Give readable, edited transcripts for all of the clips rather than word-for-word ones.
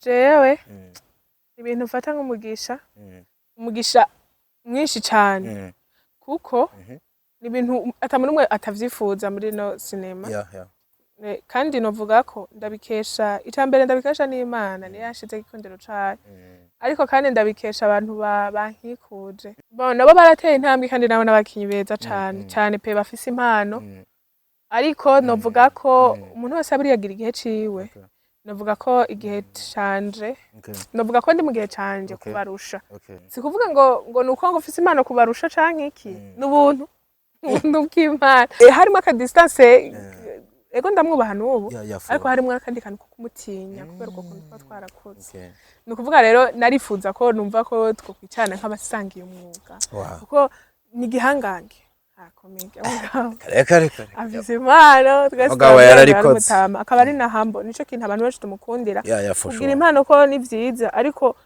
jewe ibintu mfata nk'umugisha umugisha mwinshi cyane kuko ni ibintu atamuntu atavyifuza muri no cinema kandi novuga ko ndabikesha icambere ndabikesha n'Imana ni yashize gikundiro cyane ariko kandi ndabikesha abantu bankikuje nabo barateye intambwe kandi nabo n'abakinyi beza cyane cyane pe bafise impano ariko novuga ko umuntu wese aburi yagira igihe ciwe novuga ko igihe canje novuga ko ndi mu gihe canje kubarusha sikuvuga ngo nuko ngo ufise impano kubarusha canke iki n'ubuntu bw'Imana harimo aka distance ego ndamwubaha n'ubu ariko harimo akandi kantu ko kumutinya kubera uko kuntu twarakoze nukuvuga rero narifuza ko numva ko twokwicana nk'abasangiye umwuga kuko ni gihangange akomeye kare afise impano twese akaba ari na humble nico kintu abantu benshi tumukundira kugira impano ko ni vyiza ariko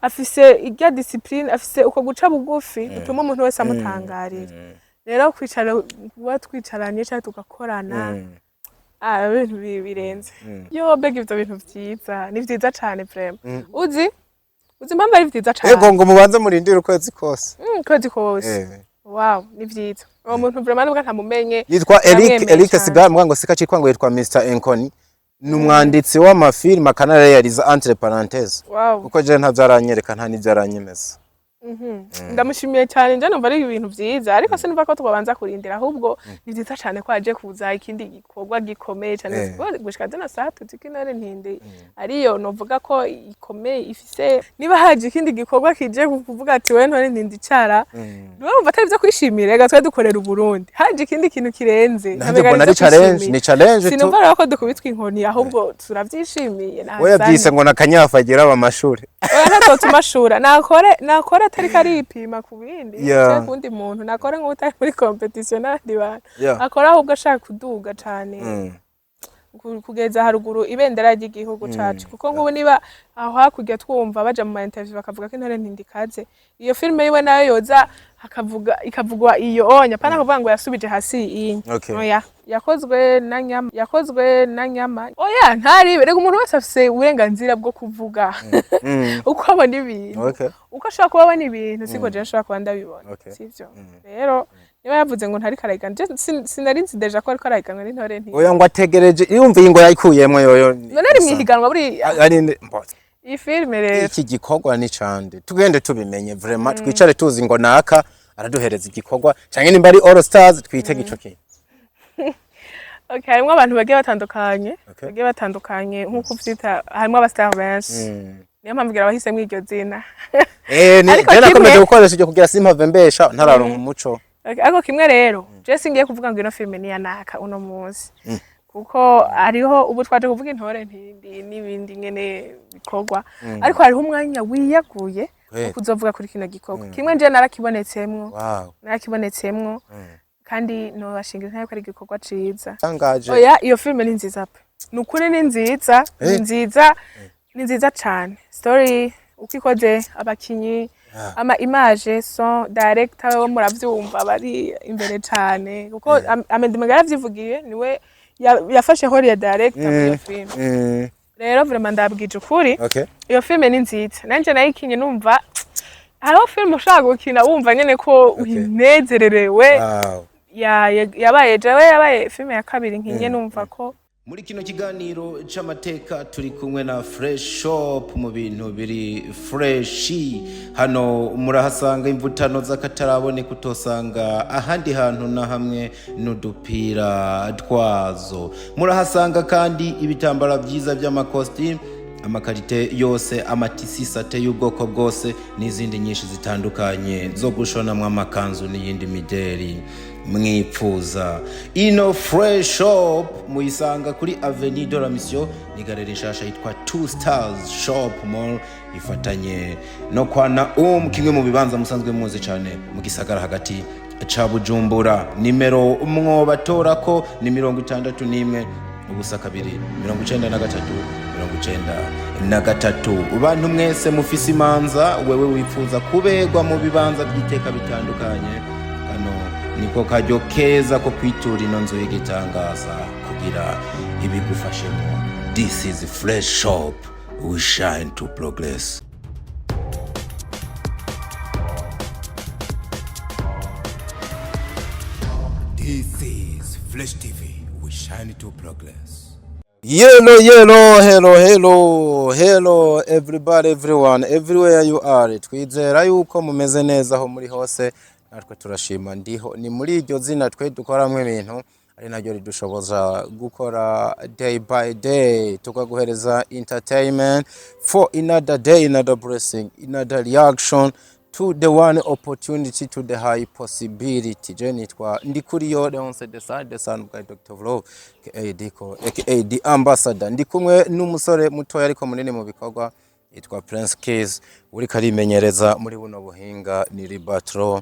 afise irya discipline afise uko guca bugufi gutuma umuntu wese amutangarira rero kwicara twicaranye cyangwa tugakorana ibintu birenze yo bega ivyo bintu vyiza ni vyiza cane vraiment uzi impamvu ari vyiza cane ego ngo mubanze murindire ukwezi kose wow ni vyiza uwo muntu vraiment nubwo ntamumenye yitwa Eric Sigara mwango sika cikwa ngo yitwa Mr Enkoni numwanditsi w'amafilm akanareyaliza entre parenthèses kuko je ntavyaranyereka nta nivyaranyemeza ndamushimiye cyane nje numva ari ibintu vyiza ariko sinumva ko tubabanza kurindira ahubwo ni vyiza cyane ko aje kuza ikindi gikorwa gikomeye cyane gushika dena saa tuzikinare ntinde ariyo novuga ko ikomeye ifise niba haje ikindi gikorwa kije kuvuga ati we ntore ntindi cara numva atari byo kwishimira rega twe dukorera Burundi haje ikindi kintu kirenze ni challenge sinumva ko dukubitwa inkoni ahubwo turavyishimiye oya byise ngo nakanyafagira abamashuri oya ntatuma nakora atari karipima ku bindi kundi muntu nakora nk'utari muri competition n'abandi bantu akora ahubwo ashaka kuduga cyane kugeza haruguru ibendera ry'igihugu cacu kuko nk'ubu niba aho hakurya twumva baja mu interview bakavuga ko intore ntindikaze iyo filme yiwe nayo yoza ikavugwa iyo onya pana kuvuga ngo yasubije hasi iyi oya yakozwe na nyama oya ntari rega umuntu wese afise uburenganzira bwo kuvuga uko abona ibintu uko ashaka kuba abona ibintu siko je ashaka kuba ndabibona sivyo rero niba yavuze ngo ntari karayigana sinari nzi deja ko ariko arayiganwa n'intore nti oya ngo ategereje yumviye ngo yayikuyemwe yoyo none ari mwihiganwa buri iyi filme rero iki gikorwa ni cande tugende tubimenye vraiment twicare tuzi ngo naka araduhereza igikorwa canke nimba ari All Stars twitege ico kintu harimo abantu bagiye batandukanye nk'uko uvyita harimo abastar benshi niyo mpamvu ngira bahisemo iryo zina nakomeje gukoresha iryo kugira simpave mbesha ntararonka umuco ariko kimwe rero je singiye kuvuga ngo ino filme ni yanaka uno munsi kuko ariho ubu twaje kuvuga intore ntindi n'ibindi nyene bikorwa ariko hariho umwanya wiyaguye kuzovuga kuri kino gikorwa kimwe nje narakibonetsemwo kandi no bashingira ntayo ko ari igikorwa ciza oya iyo filme ni nziza pe nukuri ni nziza cyane story ukikoze abakinyi ama image son director wo muravyumva bari imbere cyane kuko amendimanga yaravyivugiye niwe yafashe hori ya director muri film rero vraiment ndabwije ukuri iyo filme ni nziza nanje nayikinye numva hariho film ushaka gukina wumva nyene ko unezererewe yabaye filme ya kabiri nkinye numva ko muri kino kiganiro c'amateka turi kumwe na Fresh Shop mu bintu biri freshi hano murahasanga imvutano z'akatarabone kutosanga ahandi hantu na hamwe n'udupira twazo murahasanga kandi ibitambara vyiza by'amakostime amakarite yose amatisi sate y'ubwoko bwose n'izindi nyinshi zitandukanye zo gushonamwa amakanzu n'iyindi mideri mwipfuza ino Fresh Shop muyisanga kuri Avenue de la Mission ni galeri nshasha yitwa 2 Stars Shop Mall ifatanye no kwa kimwe mu bibanza musanzwe muzi cyane mu gisagara hagati ca Bujumbura nimero mwobatora ko ni 61 ubusa 2 93 abantu mwese mufise imanza wewe wipfuza kubegwa mu bibanza by'iteka bitandukanye niko kajyo keza ko kwitura ino nzu y'igitangaza kugira ibigufashemo. This is Fresh Shop we shine to progress. This is Flash TV, we shine to progress. Hello everybody, everyone, everywhere you are. Twizera yuko mumeze neza aho muri hose, natwe turashima ndiho. Ni muri iryo zina twe dukoramwe ibintu ari naryo ridushoboza gukora day by day, tukaguhereza entertainment for another day, another blessing, another reaction to the one opportunity to the high possibility. Jenny twa ndikuriyo Leonce the son by Dr. Vlog aka the ambassador. Ndikumwe n'umusore mutoya ariko munini mu bikorwa yitwa Prince Keys, uri karimenyereza muri buno buhinga ni Ribatro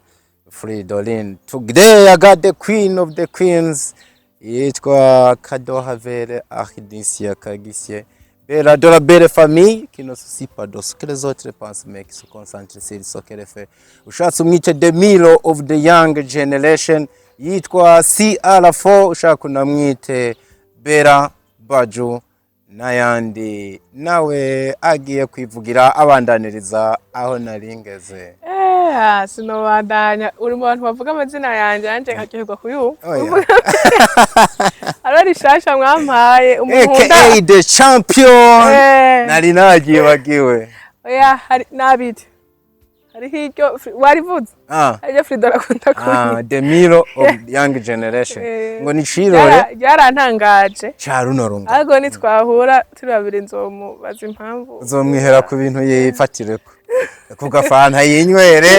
Fridolin. Today I got the queen of the queens yitwa CADEAU RAVELLE Archidisia Kagisye. Bella de la belle famille qui ne soucie pas de ce que les autres pensent mais qui se concentrent sur ce qu'elle fait. Ushatse umwite the Milo of the young generation yitwa CR4, ushaka unamwite Bella Baju n'ayandi. Nawe agiye kwivugira abandaniriza aho naringeze. Sinobandanya uri mu bantu bavuga amazina yanje nkakihirwa kuyu. Arari shasha mwampaye umuhunda aka the champion. Nari nagiye bagiwe. Oya hari nabiti. Hari hiryo warivuze. Hari Fridora kunta kuri. The Milo of young generation. Ngo ni cirore. Yarantangaje. Carunoro. Ariko nitwahura turi babiri nzomubaza impamvu. Uzomwihera ku bintu yifatireko. Kugafanta yinywere.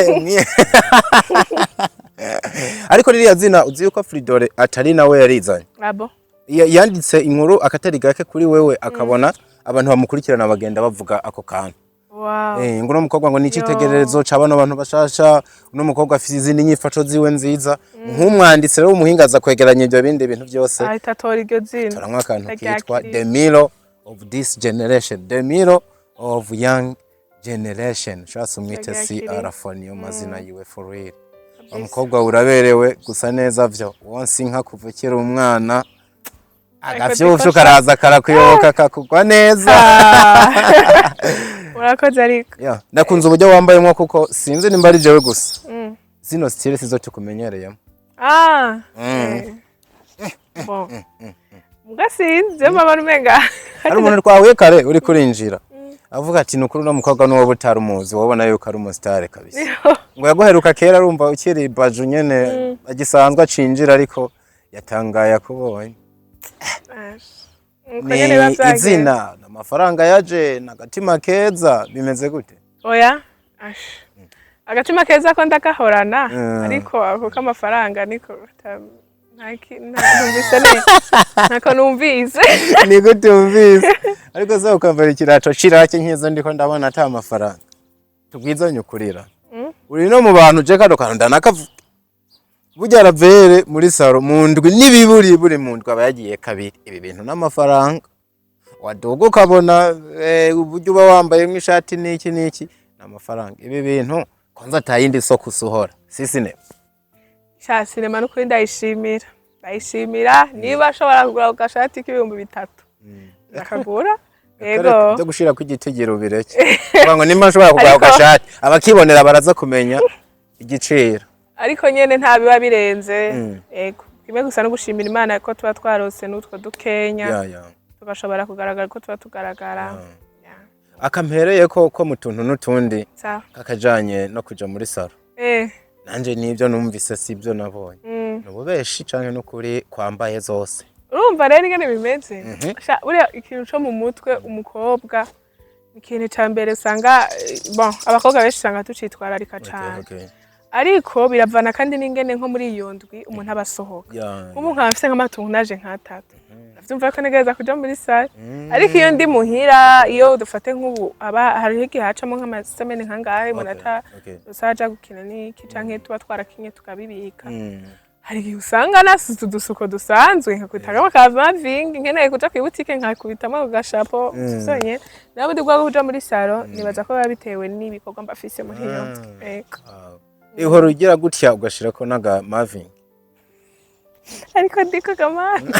Ariko ririya zina uzi yuko Fridore atari nawe yarizanye. Abo. Yanditse inkuru akatari gake kuri wewe akabona abantu bamukurikirana bagenda bavuga ako kantu. Wow. Ngo n'umukobwa ngo nicitegererezo cabana abantu bashasha, uno mukobwa afite izindi nyifato ziwe nziza. Nk'umwanditsi rero umuhingaza kwegeranya ibyo bindi bintu byose. Ahita tora iryo zina. Toramwa akantu kitwa the Milo of this generation, the Milo of young generation. Shasa umwite CR4 niyo mazina yiwe for real. Umukobwa uraberewe gusa neza vyo. Wonsi nka kuvukira umwana agavyuvyo karaza karakuyoboka kakugwa neza. Urakoze ariko. Yeah, ndakunze uburyo wambayemo kuko sinzi nimba ari jewe gusa. Zino style sizo tukumenyereyemo. Bon. Mugasinze mama rumenga. Ari umuntu twahuye kare uri kurinjira. Avuga ati nukuri no mukobwa n'uwo butari umuzi wabona yuko ari umustar kabisa. Ngo yaguheruka kera arumva ukiri Baju nyene agisanzwe acinjira ariko yatangaye akubonye. Ni izina n'amafaranga yaje n'agatima keza bimeze gute? Oya. Agatima keza ko ndakahorana ariko ako kamafaranga niko ntako numvise. Ni gute umvise? Ariko zo ukamvira ikirato cirake nkizo ndiko ndabona ata amafaranga. Tubwizanye ukurira. Uri no mu bantu je kado kantu ndanakavuga. Burya Ravelle muri saro mu ndwi nibiburi buri mu ndwi abayagiye kabiri ibi bintu n'amafaranga. Wadogo kabona uburyo uba wambaye nk'ishati niki n'amafaranga. Ibi bintu konza tayindi soko usohora. Sisine. Sha sinema no kuri ndayishimira. Ndayishimira niba ashobora kugura gashati k'ibihumbi 3. Nakagura. Yego. Byo gushira ku gitegero bireke. Ngo nimba ashobora kugura gashati abakibonera baraza kumenya igiciro. Ariko nyene nta biba birenze. Yego. Kimwe gusa no gushimira Imana ko tuba twarose n'utwo dukenya. Tugashobora kugaragara ko tuba tugaragara. Akampereye ko mu tuntu n'utundi kakajanye no kuja muri saro. Nanje nivyo numvise sibyo nabonye. Nububeshi canke no kuri kwambaye zose. Urumva rero ingene bimeze. Buriya ikintu cyo mu mutwe umukobwa ikintu cyambere usanga bon abakobwa benshi usanga tucitwararika cyane. Ariko biravana kandi n'ingene nko muri iyo ndwi umuntu abasohoka. Ubu nkafise nk'amatungo naje nkatatu. Ndavyumva ko negeza kuja muri salle. Ariko iyo ndi muhira iyo dufate nk'ubu aba hari igihe hacamo nk'amasemene nkangahe munata usaja gukina niki canke tuba twarakinye tukabibika. Hari igihe usanga nasuze udusuko dusanzwe nkakutagamo kavavingi nkeneye kuja kwibutike nkakubitamo gashapo sonye nabundi bwo kuja muri salo nibaza ko babitewe n'ibikorwa mbafise muri iyo ihora ugira gutya ugashirako naga mavingi ariko ndiko kamana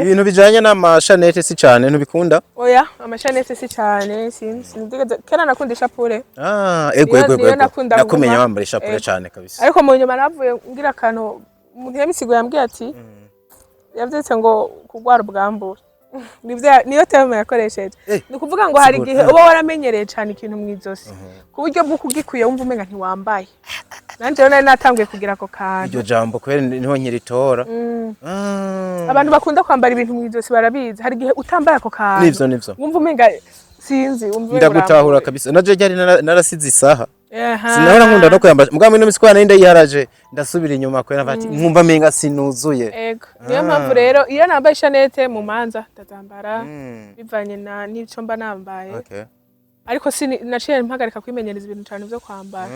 ibintu bijanye n'amashanete si cyane ntubikunda oya amashanete si cyane sindigeze kera nakunda ishapure ego nakumenya wambara ishapure cyane kabisa ariko mu nyuma navuye ngira akantu umuntu yamisigo yambwiye ati yavyetse ngo kugwara ubwambura niyo tema yakoresheje ni kuvuga ngo hari igihe uba waramenyereye cyane ikintu mwizosi ku buryo bwo kugikuye wumva umenga ntiwambaye nanje rero nari natanguye kugira ako kantu iryo jambo kwera niho nkiritora abantu bakunda kwambara ibintu mwizosi barabizi hari igihe utambaye ako kantu nivyo wumva umenga sinzi wumva ndagutahura kabisa naje ryari narasize isaha sinahora nkunda no kuyambara mbwa mino misikwana ninde yiharaje ndasubira inyuma kwera bati nkumva menga sinuzuye ego niyo mpamvu rero iyo nambaye ishanete mu manza ndazambara bivanye na nico mba nambaye ariko naciye mpagarika kwimenyereza ibintu cyane byo kwambara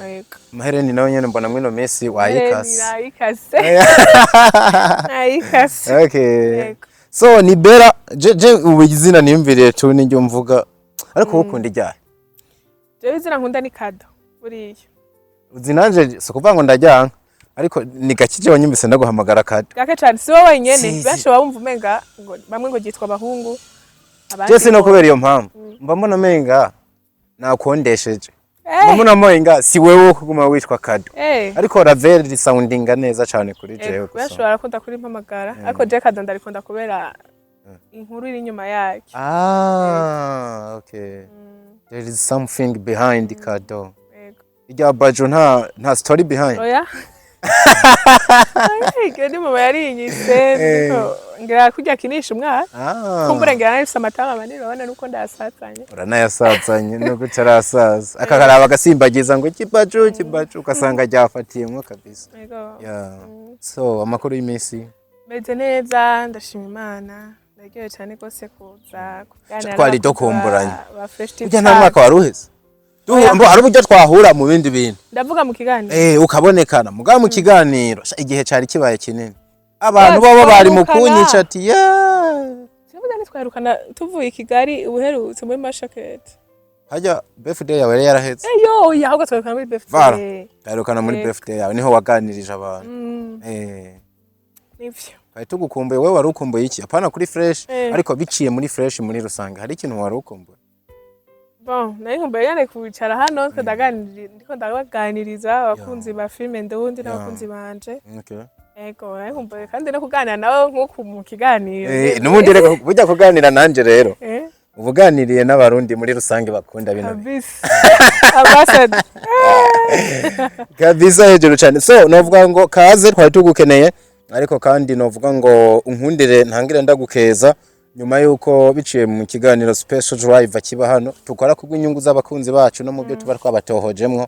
ego mahereni nawe nyene mbona mwino mesi wayikase nayikase okay so ni bera je ubizina nimviriye tu n'ijyo mvuga ariko ukunda ijyahe jewe izina nkunda ni CADEAU buriya uzinanje so kuvuga ngo ndajyanka ariko ni gakije wanyumvise ndaguhamagara CADEAU gake cyane si wowe wenyene benshi bumva umenga ngo bamwe ngo gitwa abahungu je sino kubera iyo mpamvu mba mbona menga nakondesheje mbona menga si wewe kuguma witwa CADEAU ariko Ravelle risoundinga neza cyane kuri jewe gusa benshi barakunda kuri mpamagara ariko je CADEAU ndarikunda kubera inkuru iri inyuma yake okay there is something behind CADEAU ijya bajo nta story behind oya Gedi mama yari inyise ngira kujya kinisha umwana kumbure ngira nafise amatama manini urabona nuko ndasatsanye uranayasatsanye no gutarasaza akakaraba agasimbagiza ngo kibajo ukasanga ryafatiyemo kabisa so amakuru y'imisi meze neza ndashima Imana ndagiye cyane gose kuza kuganira twari dokumburanye ujya nta mwaka waruheze hari uburyo twahura mu bindi bintu ndavuga mu kiganiro ukabonekana mugabo mu kiganiro igihe cyari kibaye kinini abantu baba bari mu kunyica ati sibuza nitwarukana tuvuye Kigali ubuherutse muri Mashakete hajya birthday yawe yaraheze ahubwo twarukana muri birthday twarukana muri birthday yawe niho waganirije abantu nivyo kandi tugukumbuye wewe wari ukumbuye iki apana kuri fresh ariko biciye muri fresh muri rusange hari ikintu wari ukumbuye nari nkumbuye yane kwicara hano ndiko ndabaganiriza abakunzi ba filme ndundi n'abakunzi banje ego nari nkumbuye kandi no kuganira nawe nko mu kiganiro n'ubundi rero bujya kuganira nanje rero ubuganiriye n'abarundi muri rusange bakunda bino kabisa ambassador kabisa hejuru cyane so novuga ngo kaze twari tugukeneye ariko kandi novuga ngo unkundire ntangire ndagukeza nyuma yuko biciye mu kiganiro special drive kiba hano tukora kugwinyungu z'abakunzi bacu no mu byo tuba twabatohojemwo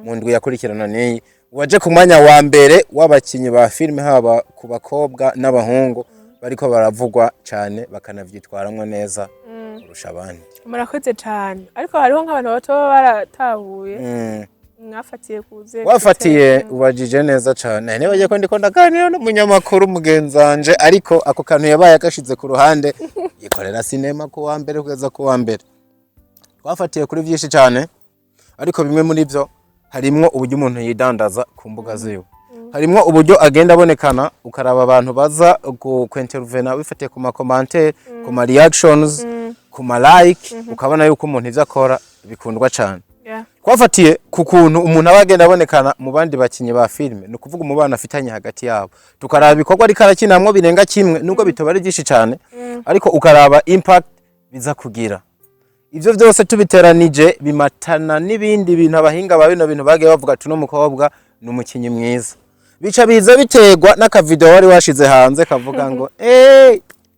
mu ndwi yakurikirana ni waje ku mwanya wa mbere w'abakinyi ba filme haba ku bakobwa n'abahungu bariko baravugwa cyane bakanavyitwaramwo neza kurusha abandi murakoze cyane ariko hariho nk'abantu bato baratahuye mwafatiye kuze wafatiye ubajije neza cyane nibagiye ko ndiko ndaganira n'umunyamakuru mugenzanje ariko ako kantu yabaye agashize ku ruhande yikorera sinema ku wa mbere kugeza ku wa mbere twafatiye kuri byinshi cyane ariko bimwe muri byo harimwo uburyo umuntu yidandaza ku mbuga ziwe harimwo uburyo agenda abonekana ukaraba abantu baza ku-intervena bifatiye ku ma commentaire ku ma reactions ku ma like ukabona yuko umuntu ivyo akora bikundwa cyane kwafatiye ku kuntu umuntu abagenda abonekana mu bandi bakinyi ba filme no kuvuga umubana afitanye hagati yabo tukaraba ibikorwa ari karakinamwo birenga kimwe nubwo bitobari byinshi cyane ariko ukaraba impact biza kugira ivyo byose tubiteranije bimatana n'ibindi bintu abahinga ba bino bintu bagiye bavuga tuno mukobwa n'umukinyi mwiza bica biza biterwa n'akavideo wari washize hanze kavuga ngo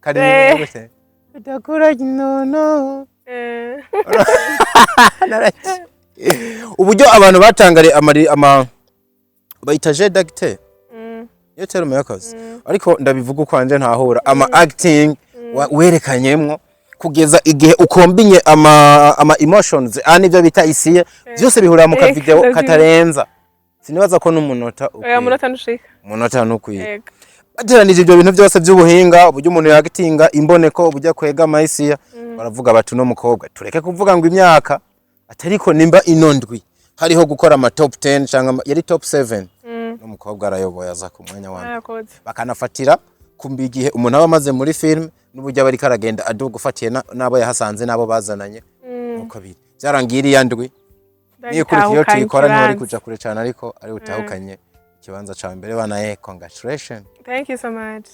kari gute udakora nono uburyo abantu batangare bayitaje d'acteur yo terme yakazi ariko ndabivuga kwanje ntahura acting werekanyemwo kugeza igihe ukombinye ama emotions anivyo bita isiye byose bihurira mu kavideo katarenza sinibaza ko n'umunota umunota nukwiye bateranije ibyo bintu byose by'ubuhinga uburyo umuntu yagitinga imboneko ubujya kwega amaisiya baravuga bati no mukobwa tureke kuvuga ngo imyaka atariko nimba inondwi hariho gukora ama top 10 cyangwa yari top 7 no mukobwa arayoboye aza ku mwanya wa bakanafatira kumbi igihe umuntu aba amaze muri film n'uburyo aba ariko aragenda aduga ufatiye nabo yahasanze nabo bazananye nuko biri byarangira iyandwi niyo kurikiyo tuyikora ntwari kuja kure cyane ariko ari utahukanye ikibanza ca mbere bana congratulations. Thank you so much.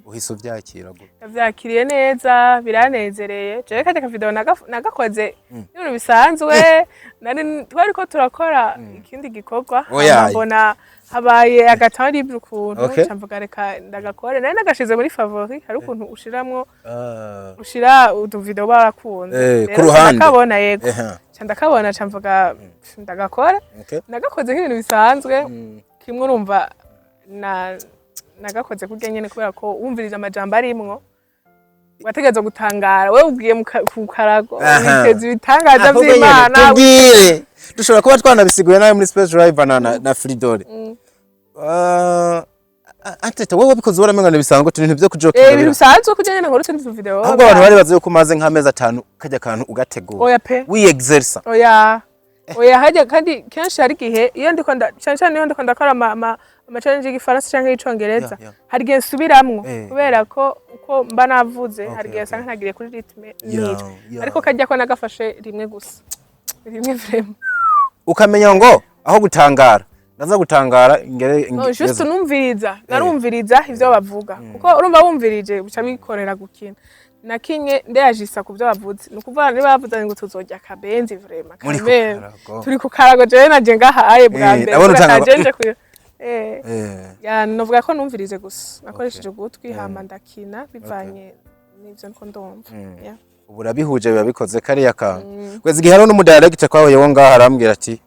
Uhise uvyakira gute? Yavyakiriye neza biranezereye jewe kaje ka video nagakoze ibintu bisanzwe nari twari ko turakora ikindi gikorwa mbona habaye agatari bw'ukuntu camvuga reka ndagakore nari nagashize muri favori hari ukuntu ushiramwo ushira utu video barakunze ndakabona yego ndakabona camvuga ndagakora nagakoze nk'ibintu bisanzwe kimwe urumva nagakoze kurya nyene kubera ko wumviriza amajambo arimwo wategeza gutangara wewe ugiye mu karago witeze ibitangaza by'Imana tubwire dushobora kuba twanabisiguye nawe muri Space Drive na Fridore atete wewe bikoze uramenga bisanzwe turi ibintu byo kujokera ibintu bisanzwe kujya nyene nkora turi video ahubwo abantu bari bazi yuko umaze nk'amezi 5 kajya kantu ugategura oya pe wi exercise oya hajya kandi kenshi hari gihe iyo ndiko cyane iyo ndiko ndakora ama challenge y'igifaransa canke y'icongereza hari gihe subiramwo kubera ko uko mba navuze hari gihe sanga ntagire kuri rythme nico ariko kajya ko nagafashe rimwe gusa rimwe vraiment ukamenya ngo aho gutangara ndaza gutangara ingere just narumviriza ivyo bavuga kuko urumva wumvirije uca bikorera gukina nakinye ndeyajisa ku byo bavuze nukuvuga niba bavuze ngo tuzojya kabenzi vraiment kambe turi ku karago je naje ngahaye bwa mbere kajenje ku ya novuga ko numvirize gusa nakoresheje gutwi hama ndakina bivanye n'ivyo nko ndumva ubu rabihuje biba bikoze kariya kantu kwezi igihe hano n'umudirector kwawe wo ngaha arambwira ati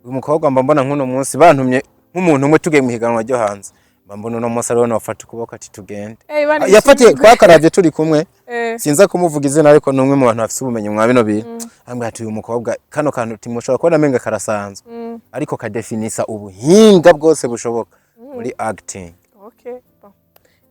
uyu mukobwa mbona nkuno munsi bantumye nk'umuntu umwe tugiye mu higanwa ryo hanze mbona uno munsi ariho nafata ukuboko ati tugende yafatiye twakaravye turi kumwe sinza kumuvuga izina ariko numwe mu bantu bafite ubumenyi mwa bino bintu ambwira ati uyu mukobwa kano kantu timushobora kubona menga karasanzwe ariko kadefinisa ubuhinga bwose bushoboka muri acting. Okay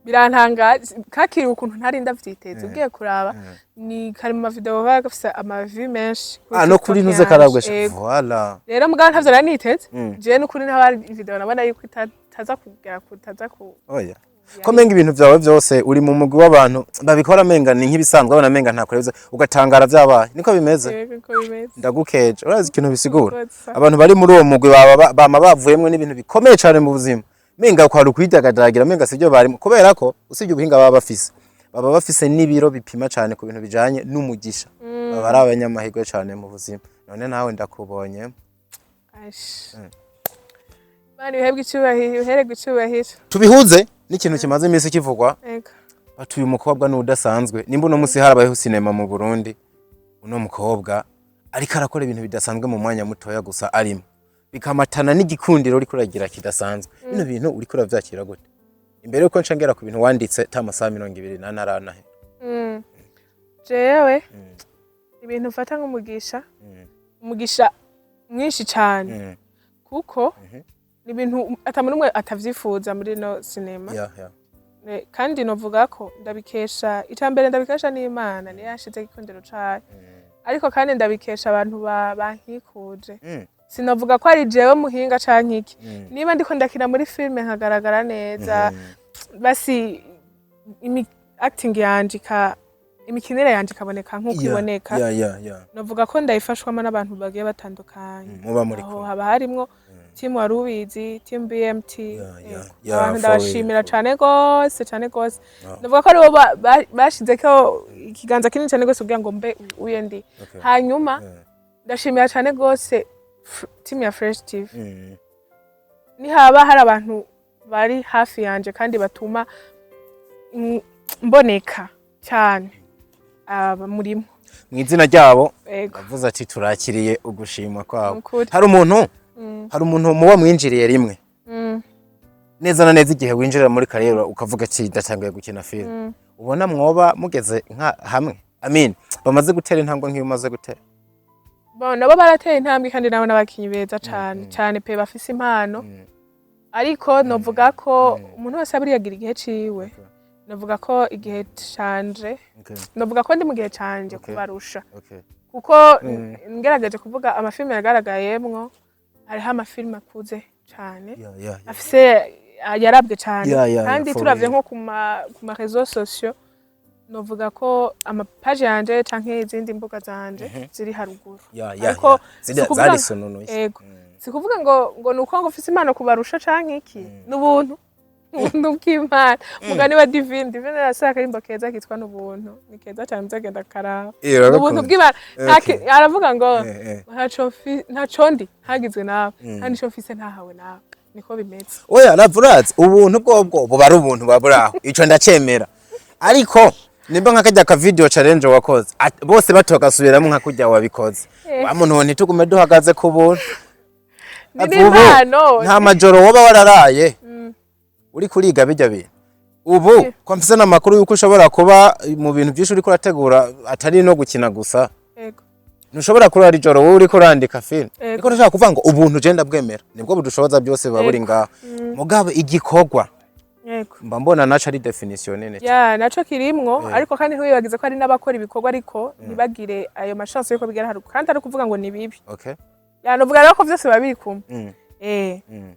birantangaje kakiri ukuntu ntari ndavyiteze ugiye kuraba ni kari mu video bagafise amavi menshi no kuri ntuze karabwesha voilà rero mugabo ntavyo raniteze je n'ukuri ntabari video nabona yuko taza kugera kutaza ku oya ko menga ibintu byawe byose uri mu mugwi w'abantu babikora menga ni nk'ibisanzwe abana menga ntakoreze ugatangara byabaye niko bimeze ndagukeje urazi ikintu bisigura abantu bari muri uwo mugwi bama bavuyemwe n'ibintu bikomeye cyane mu buzima menga kwa rukwidagadagira menga sivyo bari kubera ko usibye ubuhinga baba bafise n'ibiro bipima cyane ku bintu bijanye n'umugisha baba ari abanyamahirwe cyane mu buzima none nawe ndakubonye bani uhebwe icyubahiro tubihuze n'ikintu kimaze iminsi kivugwa batuye umukobwa n'udasanzwe nimba uno munsi harabayeho sinema mu Burundi uno mukobwa ariko arakora ibintu bidasanzwe mu mwanya mutoya gusa arimo bikamatana n'igikundiro uri kuragira kidasanzwe bino bintu uri kuravyakira gute imbere yuko ncangera ku bintu wanditse tamasaha 20 narana he jewe ibintu ufata nk'umugisha umugisha mwinshi cyane kuko ni ibintu atamuntu umwe atavyifuza muri no sinema kandi novuga ko ndabikesha icambere ndabikesha n'Imana ni yashize gikundiro cayo ariko kandi ndabikesha abantu bankikuje sinavuga ko ari jewe muhinga canke iki niba ndiko ndakina muri filme nkagaragara neza basi acting yanje imikinire yanje kaboneka nkuko iboneka novuga ko ndayifashwamo n'abantu bagiye batandukanye aho haba harimwo team warubizi team BMT abantu ndabashimira cyane gose novuga ko aribo bashize ko ikiganza kinini cyane gose kugira ngo mbe uyendi hanyuma ndashimira cyane gose team ya Fresh TV ni haba hari abantu bari hafi yanje kandi batuma mboneka cyane murimo mwizina ryabo bavuze ati turakiriye ugushima kwabo hari umuntu muba mwinjiriye rimwe neza na neza igihe winjira muri kariyera ukavuga ati ndatangiye gukina film ubona mwoba mugeze nka hamwe amin bamaze gutera intambwe nk'iyo umaze gutera nabo barateye intambwe kandi nabo n'abakinyi beza cyane pe bafise impano ariko novuga ko umuntu wese abiri yagira igihe ciwe novuga ko igihe canje novuga ko ndi mu gihe canje kubarusha kuko ngerageje kuvuga amafilme yagaragayemwo hariho amafilme akuze cyane afise yarabwe cyane Yeah, kandi for turavye real. nko ku ma réseaux sociaux novuga ko amapaje yanje canke izindi mbuga zanje ziri haruguru ariko zari sononoye yego sikuvuga ngo nuko ngo ufise impano kubarusha canke iki n'ubuntu ubuntu bw'Imana mugani wa divine arasaka karimbo keza kitwa n'ubuntu ni keza cyane nzagenda karaba n'ubuntu bw'Imana aravuga ngo ntaco ndi hagizwe nawe kandi ico mfise ntahawe nawe niko bimeze oya ravurazi ubuntu bwobwo buba ari ubuntu baburaho ico ndacemera ariko nimba nkakajya ka video challenge wakoze bose batogasubiramo nkakujya wabikoze wa muntu ntitugume duhagaze ku buntu nta majoro woba wararaye uri kuriga bijya bintu ubu ko mfise namakuru yuko ushobora kuba mu bintu byinshi uri kurategura atari no gukina gusa yego ntushobora kurara ijoro wowe uri kurandika film niko ndashaka kuvuga ngo ubuntu je ndabwemera nibwo budushoboza byose baburi ngaho mugabo igikorwa yego mba mbona naco ari definition nene naco kirimwo ariko kandi ntiwibagize ko ari n'abakora ibikorwa ariko ntibagire ayo mashance yuko bigera haruko kandi ari kuvuga ngo ni bibi okay novuga rero ko vyose babiri kumwe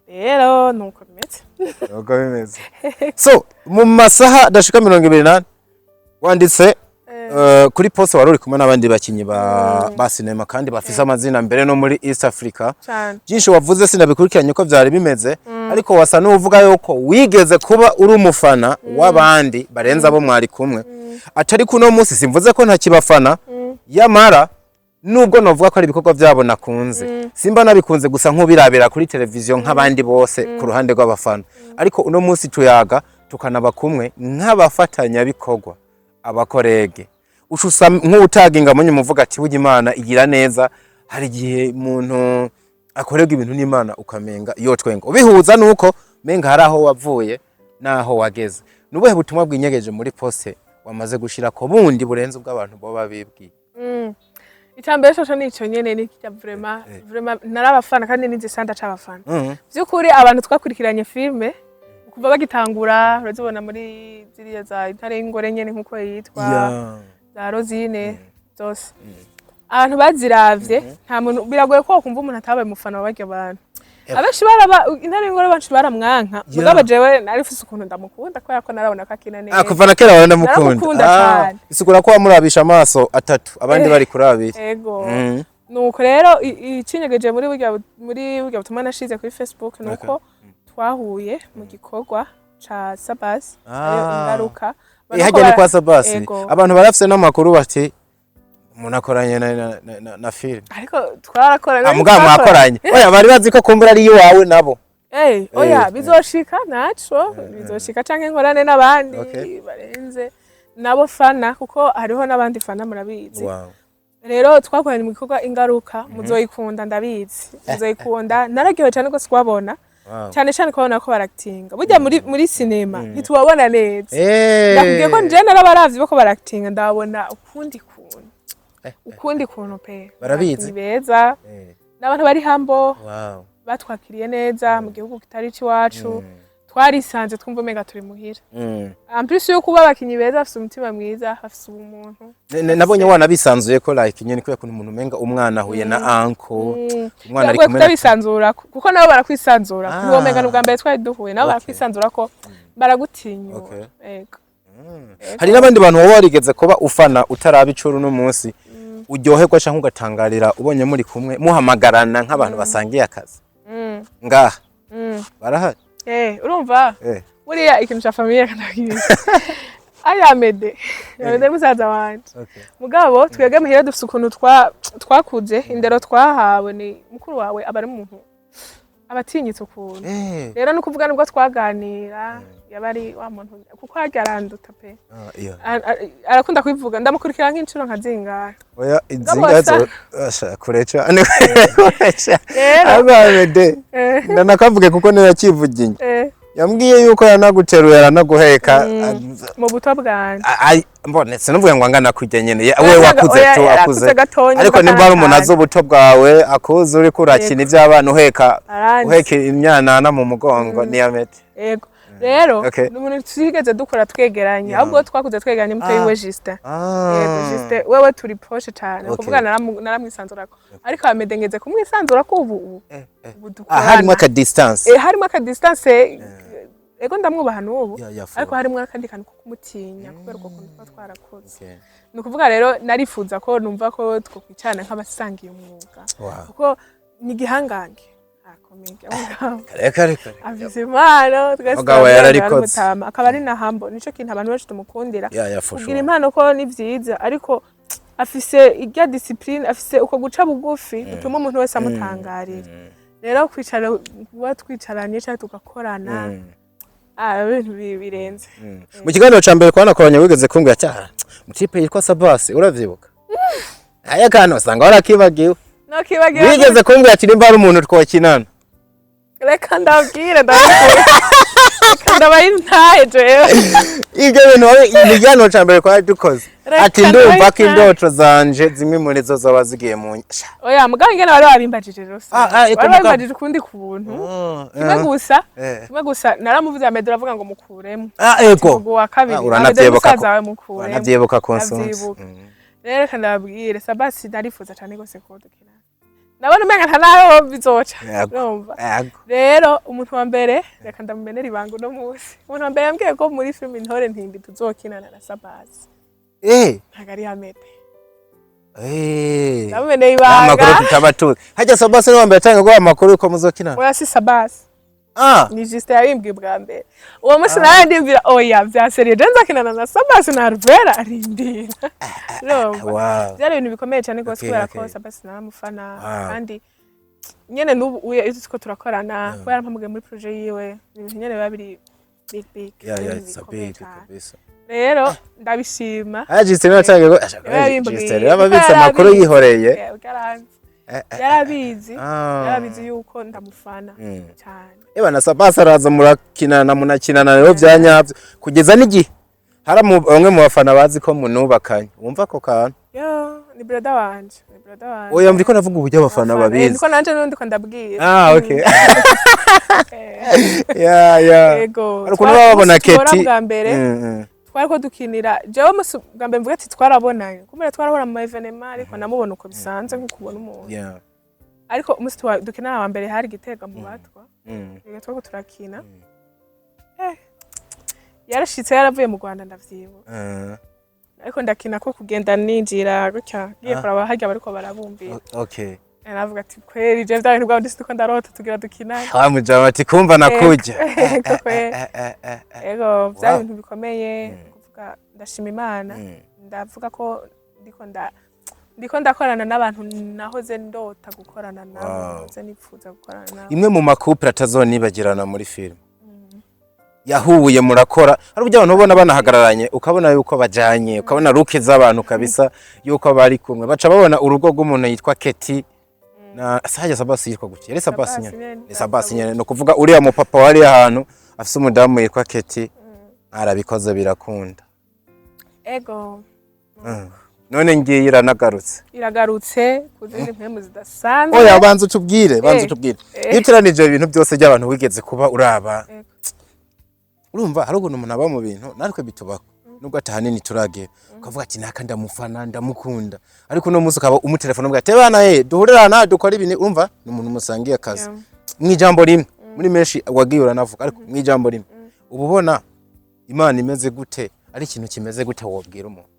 rero nuko bimeze so mu masaha dashika 28 wanditse kuri post wari uri kumwe n'abandi bakinyi ba cinema kandi bafise amazina mbere no muri East Africa byinshi wavuze sinabikurikiranye ko byari bimeze ariko wasa n'uvuga yuko wigeze kuba uri umufana w'abandi barenza abo mwari kumwe atari kuno munsi simvuze ko ntakibafana yamara nubwo novuga ko ari ibikorwa byabo nakunze simba nabikunze gusa nk'ubirabera kuri televiziyo nk'abandi bose ku ruhande rw'abafana ariko uno munsi tuyaga tukanaba kumwe nk'abafatanya bikorwa abakorege ushusa nk'utaginga munye muvuga ati burya Imana igira neza hari gihe umuntu akorega ibintu n'Imana ukamenga iyo twenga ubihuza nuko menga hari aho wavuye naho wageze nubuhe butumwa bwinyegeje muri poste wamaze gushira ko bundi burenze ubw'abantu bo babibwiye Itambere shosho nico nyene ni kya vraiment narabafana kandi ninzi sanda c'abafana byukuri abantu twakurikiranye filme kuva bagitangura urazibona muri ziriya za intare ingore nyene nkuko yitwa za Rosine zose abantu baziravye nta muntu biragoye ko kumva umuntu atabaye mufana wabajya abantu abenshi intare ingore abantu baramwanka mugabo jewe narifise ukuntu ndamukunda ko yako narabona ko akina neza kuva na kera wenda mukunda isigura ko wamurabisha amaso atatu abandi bari kurabira yego nuko rero icinyegeje muri burya butumwa nashize kuri Facebook nuko twahuye mu gikorwa ca Sabas ayo ingaruka hajya ni kwa Sabas abantu barafise n'amakuru bati munakoranye na film ariko twarakoranye mugabo mwakoranye oya bari bazi ko kumbura ari iwawe nabo oya bizoshika naco bizoshika canke nkorane n'abandi barenze nabo fana kuko hariho n'abandi fana murabizi rero twakoranye mu gikorwa ingaruka muzoyikunda ndabizi muzoyikunda naragiwe cyane ko twabona cyane cyane ko babona ko baraktinga burya muri cinema ntitubabona neza ndakubwiye ko nje narabaravye bako baraktinga ndabona ukundi kuntu pe barabizi beza n'abantu bari hambo batwakiriye neza mu gihugu kitari cy'iwacu twarisanze twumva umenga turi muhira en plus yo kuba abakinyi beza afite umutima mwiza afite ubumuntu nabonye wana bisanzuye ko like nyene kuya kuntu umuntu umenga umwana ahuye na uncle umwana ari kumwe bisanzura kuko nabo barakwisanzura kuko umenga n'ubwa mbere twari duhuye nabo barakwisanzura ko baragutinya yego hari n'abandi bantu wowe warigeze kuba ufana utaraba icuru no munsi uryoherwa cyangwa ugatangarira ubonye muri kumwe muhamagarana nk'abantu basangiye akazi ngaha barahari urumva buriya ikintu cya famille kandagiye ayamede yamede musaza wanje mugabo twege muhira dufite ukuntu twakuze indero twahawe ni mukuru wawe abari umuntu abatinyitse ukuntu rero no kuvuga nubwo twaganira yabari wa muntu kuko aranduta pe arakunda kwivuga ndamukurikira nk'incuro nka zingara oya inzingazo kurecha abamede nakavuge kuko niyo yakivuginye yambwiye yuko yanaguteruye yaranaguheka mu buto bwanje mbonetse nuvuye ngo angana kujya nyene we wakuze tu akuze ariko nimba ari umuntu azubuto bwawe akuze uri kurakina ivy'abana uheka imyanana mu mugongo ni yamete yego rero n'umuntu twigeze dukora twegeranye ahubwo twakuze twegeranye mutwe wiwe Justin yego Justin wewe turi poshe cyane kuvuga naramwisanzurako ariko amedengeze kumwisanzura ko ubu harimo aka distance harimo aka distance ego ndamwubaha n'ubu Yeah, ariko harimo akandi kantu ko kumutinya kubera uko kuntu twa twarakoze Okay. ni ukuvuga rero narifuza ko numva ko twokwicarana nk'abasangiye umwuga Wow. kuko ni igihangange akomeye Kare. afise impano twese Mugabo yararikoze. akaba ari na humble nico kintu abantu benshi tumukundira Yeah, for kugira sure. impano ko ni vyiza ariko afise irya discipline afise uko guca bugufi bituma umuntu wese amutangarira rero kwicara kuba twicaranye cyangwa tugakorana ibintu birenze Mu kiganiro ca mbere kwanakoranye wigeze kumbwira cyane mu kipe yitwa Sabasi uravyibuka aya kantu usanga warakibagiwe no kibagira wigeze kumbwira ati nimba ari umuntu twokinana reka ndabwire ndabaye ntaye jewe ibyo bintu ikiganiro ca mbere kwari dukoze ati ndumva ko indoto zanje zimwe muri zo zaba zigiye mu oya mugabo ingene wari wabimbajije rero eko wari wabimbajije ukundi kuntu kimwe gusa naramuvuze Amedo aravuga ngo mukuremo ego ubwo wa kabiri uranavyibuka konsunsi rero reka ndababwire Sabasi ndarifuza cyane gose ko dukinana nabona umenga nta naho bizoca urumva rero umuntu wa mbere reka ndamumenera ibanga uno munsi umuntu wa mbere yambwiye ko muri filime Intore Ntindi tuzokinana na Sabasi ntago ari Amede ndamumeneye ibanga amakuru tutaba tuzi hajya Sabasi ni wa mbere atanga guha amakuru yuko muzokinana oya si Sabasi ni juste yabimbwiye bwa mbere uwo munsi nawe ndimvira oya vya serie je nzakinana na Sabasi na Ruvera arindira byari ibintu bikomeye cyane rwose kubera ko Sabasi naramufana kandi nyene n'ubu tuko turakorana ko yarampamugaye muri projet yiwe ibintu nyene biba biri big kabisa rero ndabishima ajiste n'atangiye go ajiste ababitse amakuru yihoreye yarabizi yuko ndamufana cyane na Sabasi araza munakinana rero vyanyavyo kugeza n'igihe hari bamwe mu bafana bazi ko munubakanye wumva ko kantu ni brother wanje oya mviko navuga uburyo abafana babizi niko nanje nundi ko ndabwira okay ego ariko babona Keti twari ko dukinira jewe bwa mbere mvuga ati twarabonanye kumbe twarahora mu evenement ariko namubona uko bisanzwe nko kubona umuntu ariko umunsi dukinana wa mbere hari Gitega mu batwa twari ko turakina yarashitse yaravuye mu Rwanda ndavyibuka ariko ndakina ko kugenda ninjira gutya giye kuraba harya bariko barabumbira navuga ati kweri je vyari ntibwa ndisi ko ndarota tugira dukinana hamujama ati kumva nakujya ego vyari ibintu bikomeye kuvuga ndashima Imana ndavuga ko ndiko ndakorana n'abantu nahoze ndota gukorana nabo nahoze nipfuza gukorana nabo imwe mu makupure atazonibagirana muri film yahuye murakora ari buryo abantu ubona banahagararanye ukabona yuko bajanye ukabona ruke z'abantu kabisa yuko bari kumwe baca babona urugo rw'umuntu yitwa Keti na saja Sabasi yitwa gutya yari Sabasi nyene ni Sabasi nyene no kuvuga uriya mu papa wari ahantu afise umudamu yitwa Keti arabikoze birakunda ego none ngiye iragarutse kuzindi mpemu zidasanzwe oya banza utubwire yitiranije ibintu byose by'abantu wigeze kuba uraba urumva hari umuntu aba mu bintu natwe bitubako nubwo atahanini turage ukavuga ati naka ndamufana ndamukunda ariko no munsi ukaba umutelefone ubwa tebana duhurirana dukora ibintu urumva n'umuntu musangiye akazi mwijambo rimwe muri menshi wagiye uranavuga ariko mwijambo rimwe ububona Imana imeze gute ari ikintu kimeze gute wobwira umuntu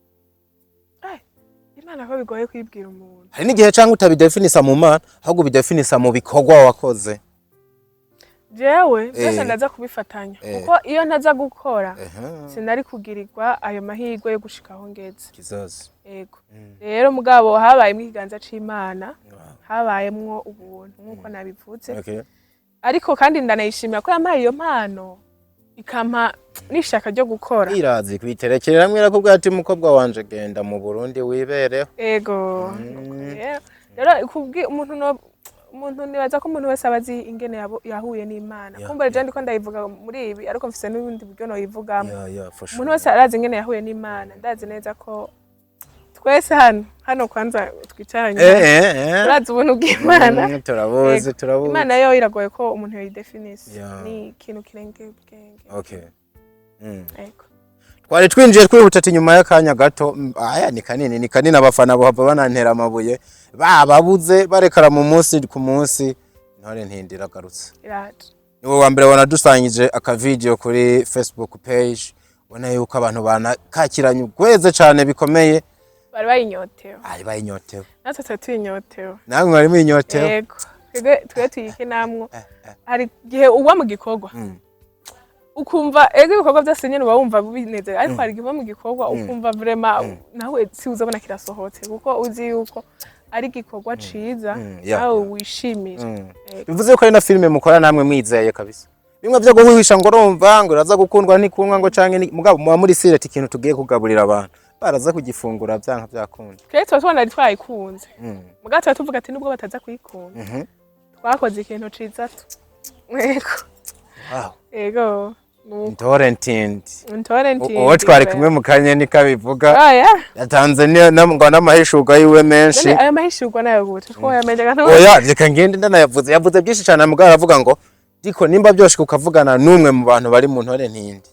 Imana ko bigoye kwibwira umuntu hari n'igihe cyangwa utabidefinisa mu mana ahubwo bidefinisa mu bikorwa wakoze jewe byose ndaza kubifatanya kuko iyo ntaza gukora sinari kugirirwa ayo mahirwe yo gushikaho ngeze kizazi yego rero mugabo habayemo ikiganza c'Imana habayemwo ubuntu nkuko nabivuze ariko kandi ndanayishimira ko yampaye iyo mpano ikampa nishaka ryo gukora irazi kwiterekera mwira ko bwati mukobwa wanje genda mu Burundi wibereho yego rero kubwi umuntu nibaza ko umuntu wese abazi ingene yahuye n'Imana kumbe je ndiko ndayivuga muri ibi ariko mfise n'ubundi buryo no yivugamo umuntu wese arazi ingene yahuye n'Imana ndazi neza ko twese hano kwanza twicaranye turazi ubuntu bw'Imana turabuze Imana yo iragoye ko umuntu yoyidefinise ni ikintu kirenge ubwenge twari twinjiye twihuta ati nyuma y'akanya gato aya ni kanini abafana bahava banantera amabuye babuze barekara mu munsi ku munsi Intore Ntindi iragarutse niwe wa mbere wanadusangije akavideo kuri Facebook page ubona yuko abantu banakakiranye ugweze cyane bikomeye bari bayinyotewe bayinyotewe natwe tuyinyotewe namwe mwari mwinyotewe yego twebwe tuyike namwo hari gihe uwa mu gikorwa ukumva ego ibikorwa byose nyene uba wumva binezera ariko hari gihe mu gikorwa ukumva vraiment nawe si uzabona kirasohotse kuko uzi yuko ari gikorwa ciza nawe wishimira bivuze ko ari na filme mukora namwe mwizeye kabisa bimwe byo guhihisha ngo urumva ngo uraza gukundwa n'ikunwa ngo canke mugabo muba muri sirete ikintu tugiye kugaburira abantu baraza kugifungura byanka byakunda Kristo tubona ari twayikunze mugabo tuvuga ati nubwo bataza kuyikunda twakoze ikintu ciza ego Torrentindi uwo twari kumwe mu kanyeni kabivuga yatanze ngo n'amahishurwa yiwe menshi ayo mahishurwa nayo gute ko yamenyaga nto oya reka ngende yavuze byinshi cyane mugabo aravuga ngo diko nimba byoshe ukavugana numwe mu bantu bari mu Torrentindi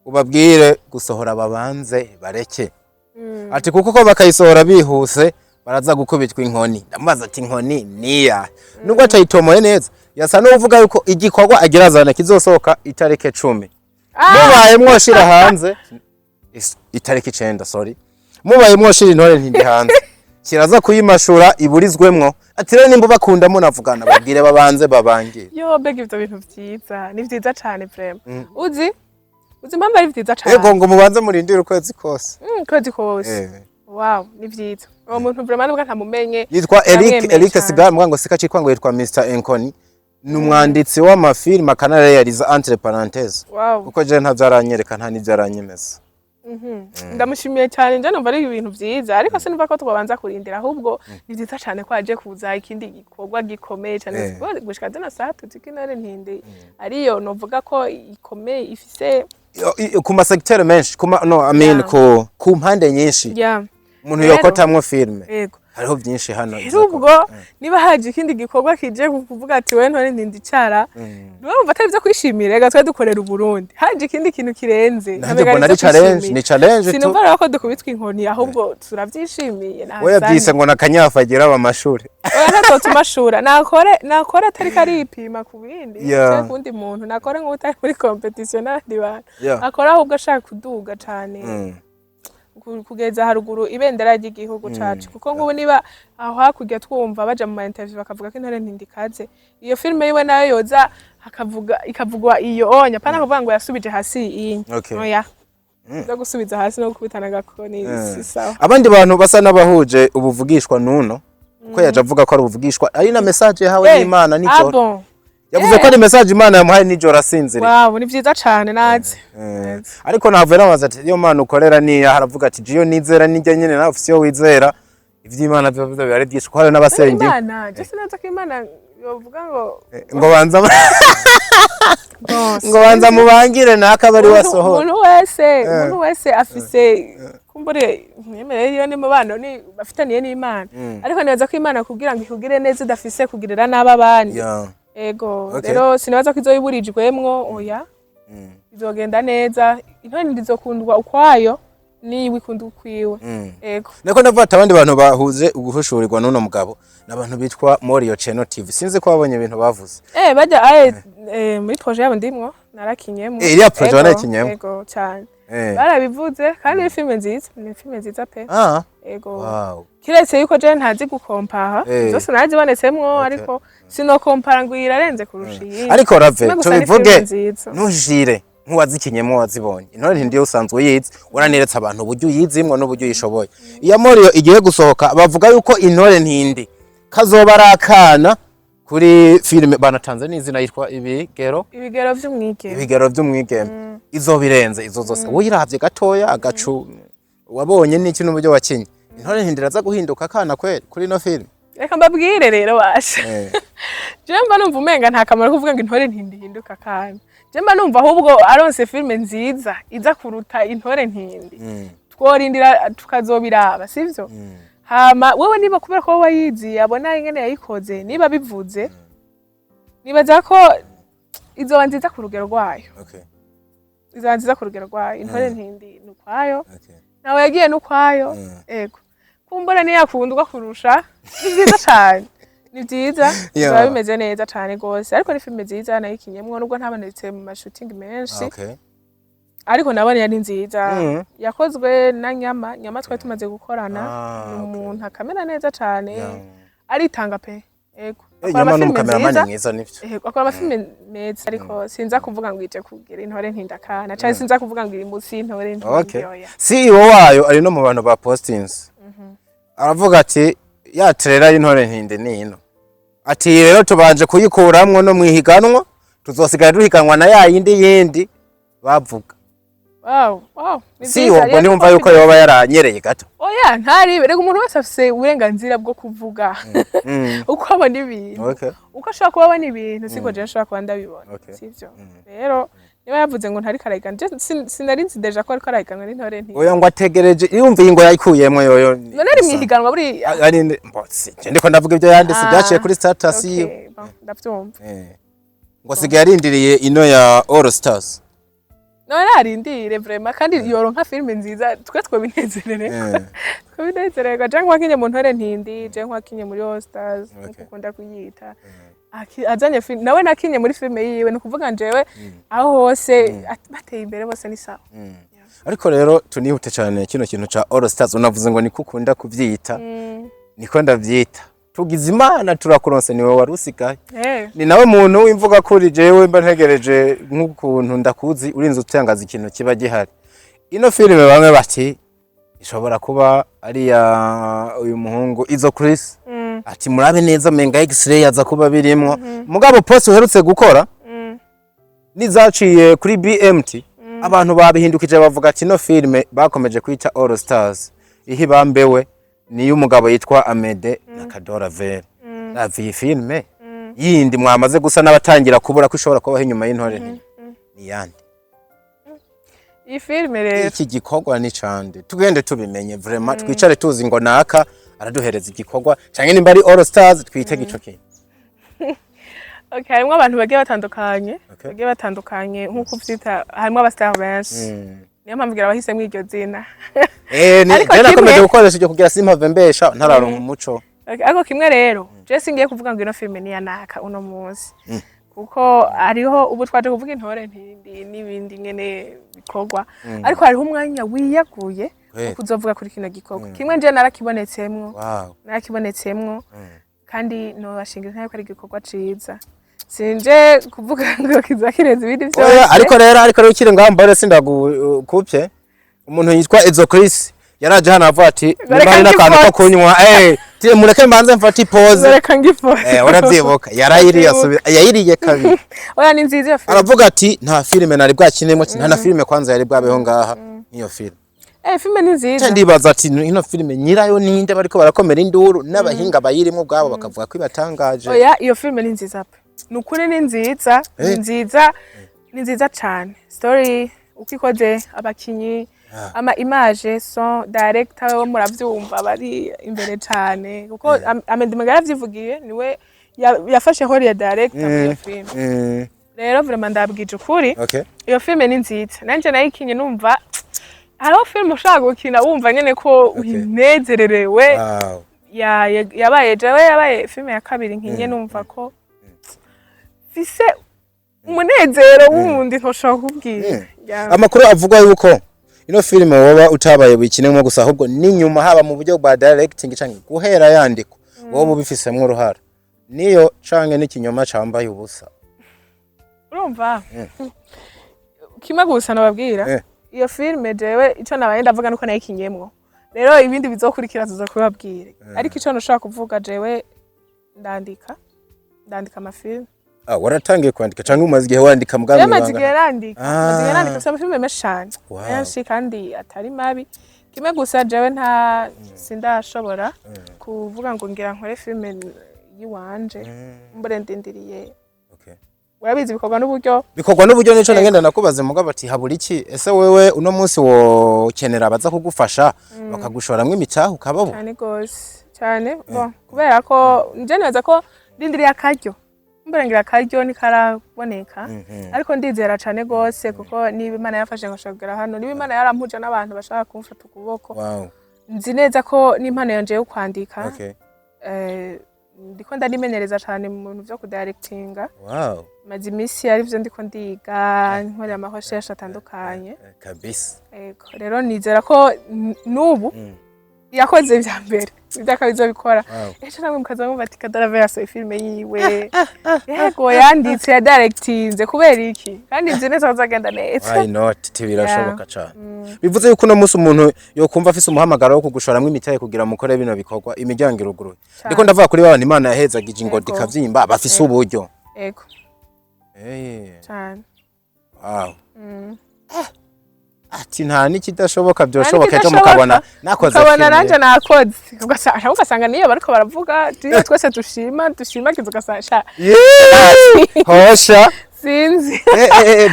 ubabwire gusohora babanze bareke ati kuko ko bakayisohora bihuse baraza gukubitwa inkoni ndamaze ati inkoni niya nubwo atayitomoye neza yasa n'uvuga yuko igikorwa agirazana kizosohoka itareke 10 mubaye mwoshira hanze itareke 9 sorry mubaye mwoshira intore ntindi hanze kiraza kuyimashura iburizwemwo ati rero nimba bakunda munavugana babwire babanze babangire yo bega ivyo bintu vyiza ni vyiza cyane vraiment uzi impamvu ari vyiza cyane ego ngo mubanze murindire ukwezi kose kwezi kose wow ni vyiza uwo muntu vraiment nubwo ntamumenye yitwa Eric Sigara mwango sikacikwa ngo yitwa Mr Enkoni numwanditsi w'amafilm akanareyariza entre parenthèses uko je ntavyaranyereka nta nivyaranyemeza ndamushimiye cyane nje numva ari ibintu vyiza ariko sinumva ko twabanza kurindira ahubwo ni vyiza cyane ko aje kuza ikindi gikorwa gikomeye cyane gushika dena saa tuzikinare ntinde ariyo novuga ko ikomeye ifise ku masecteur menshi ku mpande nyinshi umuntu yokotamwo filme yego hariho byinshi hano ubwo niba haje ikindi gikorwa kije kuvuga ati we ntore ndindicara niwe umva atari byo kwishimira rega twe dukorera Burundi haje ikindi kintu kirenze ni challenge sinumva rero ko dukubitwa inkoni ahubwo turavyishimiye we yabyise ngo nakanyafagira abamashuri oya ntato tumashura nakore atari karipima ku bindi cyo kundi muntu nakore nk'utari muri competition n'abandi bantu akora ahubwo ashaka kuduga cyane kugeza haruguru ibendera ry'igihugu cacu kuko nk'ubu niba aho hakurya twumva baja mu interview bakavuga ko intore ntindikaze iyo filme yiwe nayo yoza ikavugwa iyo onya pana kuvuga ngo yasubije hasi iyi oya zo gusubiza hasi no gukubitana gakoni sawa abandi bantu basa n'abahuje ubuvugishwa nuno ko yaje avuga ko ari ubuvugishwa ari na message yahawe n'Imana n'ijoro yavuze ko ari message Imana yamuhaye n'ijoro asinzira wow ni vyiza cyane nazi ariko navuye namaze ati iyo Mana ukorera niya haravuga ati jiyo nizera nijye nyene nawe ufisiyo wizera ivy'Imana byavuze bari byinshi ko hari n'abasenge Imana je sinaza ko Imana yovuga ngo banza mubangire nakabari wasohora umuntu wese afise kumbure mwemerere iyo ni mubano ni bafitaniye n'Imana ariko nibaza ko Imana kugira ngo ikugire neza idafise kugirira n'ababandi ego rero sinabaza ko izoyiburijwemwo oya izogenda neza intore ndizokundwa ukwayo niwe ikunda ukwiwe ego nako ndavata abandi bantu bahuze uguhushurirwa n'uno mugabo nabantu bitwa Morio Channel TV sinzi ko babonye ibintu bavuze bajya muri projet yabo ndimwo narakinyemo iriya projet wanakinyemo ego cyane barabivuze kandi ni filme nziza pe ego kiretse yuko je ntazi gukompara zose nazibonetsemwo ariko sino kompara ngo irarenze kurusha iyi ariko rave tubivuge ntujire nkuwazikinyemo wazibonye intore ntindi usanzwe yize uraneretse abantu uburyo uyizimwe n'uburyo yishoboye iya Morio igiye gusohoka bavuga yuko intore ntindi kazoba arakana kuri filme banatanze n'izina yitwa ibigero vy'umwigeme izo birenze izo zose wiravye gatoya agacu wabonye n'iki n'uburyo wakinye intore ntindi raza guhinduka kana kweli kuri no filme reka mbabwire rero basha je mba numva umenga nta kamaro kuvuga ngo intore ntindi hinduka kana je mba numva ahubwo aronse filme nziza iza kuruta intore ntindi tworindira tukazobiraba sivyo hama wewe niba kubera ko wayizi abona ingene yayikoze niba bivuze nibaza ko izoba nziza ku rugero rwayo izoba nziza ku rugero rwayo intore ntindi nukwayo nawe yagiye nukwayo ego kumbona niyo yakundwa kurusha ni vyiza cyane ni byiza biba bimeze neza cyane gose ariko ni filime nziza nayikinyemwo nubwo ntabonetse mu mashooting menshi ariko nabone yari nziza yakozwe na nyama twari tumaze gukorana umuntu akamera neza cyane aritanga pe ego nyama n'umukameramani mwiza nivyo akora amafilime meza ariko sinza kuvuga ngo ije kugira intore ntindakana cyane sinza kuvuga ngo iri musi intore ntindyoya CEO wayo ari no mu bantu ba postings aravuga ati ya trailer y'intore ntinde nino ati rero tubanje kuyikuramwo no mwihiganwa tuzosigara duhiganwa na ya yindi bavuga wow si ubwo niumva yuko yoba yaranyereye gato oya ntari rega umuntu wese afise uburenganzira bwo kuvuga uko abona ibintu uko ashaka kuba abona ibintu siko je ashaka kuba ndabibona sivyo rero niba yavuze ngo ntari karayigana sinari nzi deja ko ariko arayiganwa n'intore nti oya ngo ategereje yumva ingo yayikuyemwo yoyo none ari mwihiganwa buri ari ndiko ndavuga ibyo yanditse byaciye kuri status yiyo ndavyumva ngo sigaye arindiriye ino ya All Stars none arindire vraiment kandi yoronka filime nziza twe binezerere twabinezerega je nkwakinye mu ntore ntindi je nkwakinye muri All Stars ukunda kuyita azanye film nawe nakinye muri filime yiwe no kuvuga njewe aho hose bateye imbere bose ni sawa ariko rero tunihute cyane kino kintu ca All Stars unavuze ngo nikukunda kuvyita niko ndavyita tugize imana turakuronse niwe warusigaye ni nawe muntu wimvuga kuri jewe mba ntegereje nk'ukuntu ndakuzi urinze utangaza ikintu kiba gihari ino filime bamwe bati ishobora kuba ari ya uyu muhungu Izo Chris ati murabe neza menga X-ray aza kuba birimwo mugabo post uherutse gukora nizaciye kuri BMT abantu babihindukije bavuga ati no filime bakomeje kwita All Stars ihi bambewe ni y'umugabo yitwa Amede na CADEAU RAVELLE ravi filime yindi mwamaze gusa n'abatangira kubura ko ishobora kubaho inyuma y'intore ni yandi iyi filime rero iki gikorwa ni cande tugende tubimenye vraiment twicare tuzi ngo naka araduhereza igikorwa canke nimba ari All Stars twitege ico kintu okay harimo abantu bagiye batandukanye nkuko uvyita harimo abastar benshi niyo mpamvu ngira bahisemo iryo zina nakomeje gukoresha iryo kugira simpave mbesha ntararonka umuco ariko kimwe rero je singiye kuvuga ngo ino filime ni yanaka uno munsi kuko ariho ubu twaje kuvuga intore ntindi n'ibindi nyene bikorwa ariko hariho umwanya wiyaguye kuzovuga kuri kino gikorwa kimwe nje narakibonetsemwo kandi no bashingira ntayo ko ari igikorwa ciza sinje kuvuga ngo kizakirenza ibindi byose ariko rero ukiri ngaho mbare sindagukupye umuntu yitwa Izo Chris yaraje hano avuga ati nimba n'akantu ko kunywa mureke mbanze mfate pause reka ngifose urabyibuka yayiriye kabiri oya ni nziza filime aravuga ati nta filime nari bwakinemo nta na filime kwanza yari bwabeho ngaha niyo filime filime ni nziza ndibaza ati ino filime nyirayo ninde bariko barakomera induru n'abahinga bayirimo bwabo bakavuga ko ibatangaje oya iyo filime ni nziza pe nukuri ni nziza cyane story ukikoze abakinyi ama image son director wo muravyumva bari imbere cyane kuko Amede Magara avyivugiye niwe yafashe hori ya director muri filime rero vraiment ndabwije ukuri iyo filime ni nziza nanje nayikinye numva hariho filime ushaka gukina wumva nyene ko unezererewe yabaye filime ya kabiri nkinye numva ko fise umunezero wundi ntoshaka kubwira amakuru avuga yuko ino filime woba utabaye bikinemo gusa ahubwo ninyuma haba mu buryo bwa directing canke guhera yandiko woba ubifisemwe uruhara niyo canke n'ikinyoma cambaye ubusa urumva kimwe gusa nababwira iyo filime jewe ico nabaye ndavuga nuko nayikinyemwo rero ibindi bizokurikira tuza kubabwira ariko ico nashaka kuvuga jewe ndandika amafilme waratangiye kwandika canke umaze igihe wandika mugambi wanga maze igihe nandika sama filme meshane menshi kandi atari mabi kimwe gusa jewe nta sindashobora kuvuga ngo ngira nkore filme yiwanje mbere ndindiriye urabizi bikorwa n'uburyo nico nagenda nakubaze mugabo ati habura iki ese wewe uno munsi wo kenera abaza kugufasha bakagushoramwe imitaho ukababo cyane gose cyane kubera ko nje neza ko ndindiriye akaryo mburengira akaryo nikaraboneka ariko ndizera cyane gose kuko niba Imana yafashe ngashogera hano niba Imana yarampuje n'abantu bashaka kumfata ukuboko nzi neza ko n'impano yanje yo kwandika ndiko ndarimenyereza cyane mu bintu byo kudirectinga. Wow. Maze imisi ari byo ndiko ndiga nkorera amahoshesha atandukanye. Kabisa. Ego rero nizera ko nubu yakoze vya mbere idakabizo bikora. Ejo namwe mukaza mumva ati CADEAU RAVELLE yasohoye filme yiwe. Yego yanditse ya directinze kubera iki kandi nzi neza bazagenda neza. Why not? Tibirashoboka cyane. Bivuze yuko no musi umuntu yokumva afise umuhamagaro wo kugushoramwe imitaye kugira mukore bino bikorwa imiryango iruguruye. Ndiko ndavuga kuri abantu Imana yahezagije ngo dikavyimba bafise uburyo. Ego. Cyane. Wow. Ati nta nikidashoboka byoshoboka cyo mukabona nakoze ukabona nanje nakoze ugasanga niyo bariko baravuga twese dushima kizugasasha hosha sinzi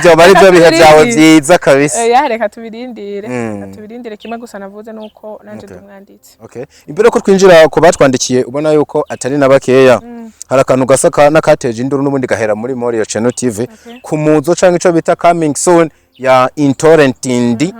byo bari byo bihe byawe byiza kabisa reka tubirindire kimwe gusa navuze nuko nanje ndumwanditse. Okay, imbere ko twinjira ko batwandikiye ubona yuko atari nabakeya hari akantu gasaka nakateje induru n'ubundi gahera muri Moriyo Channel TV ku muzo canke ico bita coming soon ya intorrent indi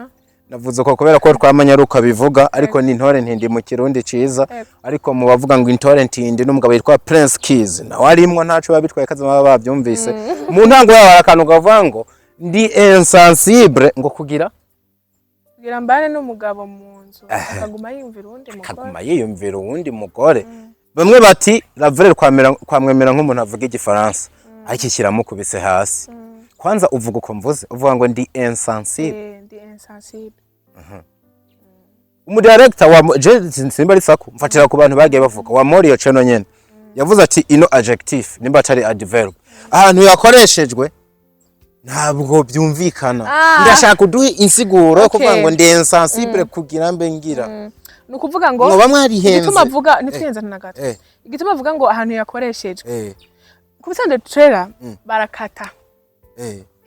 navuze ko kubera ko twamanya ruka bivuga ariko ni intorrent indi mu kirundi ciza ariko mu bavuga ngo intorrent indi n'umugabo yitwa Prince Keys na warimwo ntaco babitwaye kaza baba bavyumvise mu ntango yaho akantu gavuga ngo ndi insensible ngo kugira mbane n'umugabo mu nzu akaguma yiyumvira uwundi mugore bamwe bati Ravelle kwamwemera nk'umuntu avuga igifaransa ariko ikiramo kubise hasi. Kwanza uvuga uko mvuze uvuga ngo ndi insensible. Ndi insensible. Umudirector wa Simba Risako mfatira ku bantu bagiye bavuga wa Moriyo Channel nyene yavuze ati ino adjective nimba atari adverb ahantu yakoreshejwe ntabwo byumvikana. Ndashaka kuduha insiguro kuvuga ngo ndi insensible kugira mbe ngira nukuvuga ngo igituma avuga nitwenza na gato igituma avuga ngo ahantu yakoreshejwe kubisande trailer barakata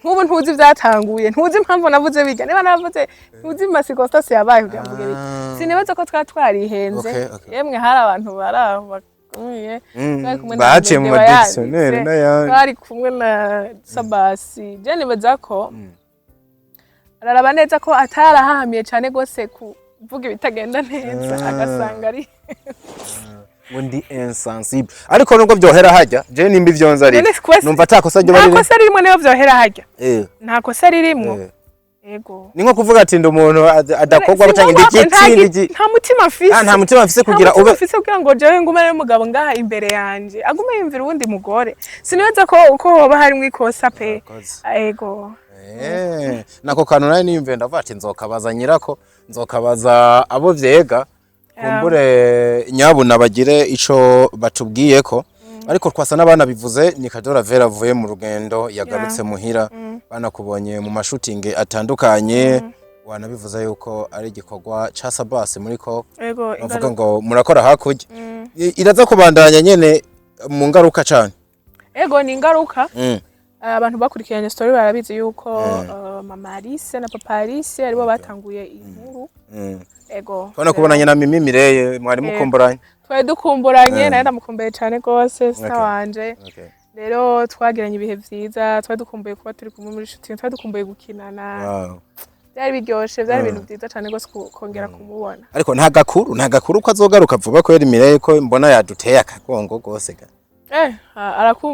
nk'ubu ntuzi byatanguye ntuzi impamvu navuze biga niba navuze ntuzi masikostasi yabaye kugira ngo bige sinibaza ko twarihenze yemwe hari abantu baraho baciye mu dictionnaire n'ayandi bari kumwe na Sabasi je nibaza ko araraba neza ko atarahahamiye cyane gose kuvuga ibitagenda neza agasanga ari undi insensible ariko nubwo byohera hajya je nimba ivyonza ari numva atakosa ryo bari ntakosa ririmo niyo byohera hajya ntakosa ririmo yego ni nko kuvuga ati ndi umuntu adakogwa batanga igitsindi nta mutima afise nta mutima afise kugira ube afise kugira ngo jewe ngumane n'umugabo ngaha imbere yanje agume yumvira uwundi mugore sinibaza ko uko hoba hari mwikosa pe yego nako kantu nayo niyumve ndavuga ati nzokabaza nyirako nzokabaza abo vyega kumbure nyabuna bagire ico batubwiye ko ariko twasa n'abana bivuze ni CADEAU RAVELLE avuye mu rugendo yagarutse muhira banakubonye mu mashooting atandukanye wanabivuze yuko ari igikorwa ca Sabasi muri ko bavuga ngo murakora hakurya iraza kubandanya nyene mu ngaruka cyane ni ingaruka abantu bakurikiranye story barabizi yuko mama Alice na papa Alice aribo batanguye inkuru Kona kubonanye na Mimi Mireye mwari mukumburanye twari dukumburanye naye ndamukumbuye cyane gose sita wanje rero twagiranye ibihe vyiza twari dukumbuye kuba turi kumwe muri shooting twari dukumbuye gukinana byari biryoshe byari ibintu byiza cyane gose kongera kumubona ariko nta gakuru ko azogaruka vuba ko yari Mireye ko mbona yaduteye akagongo gose ga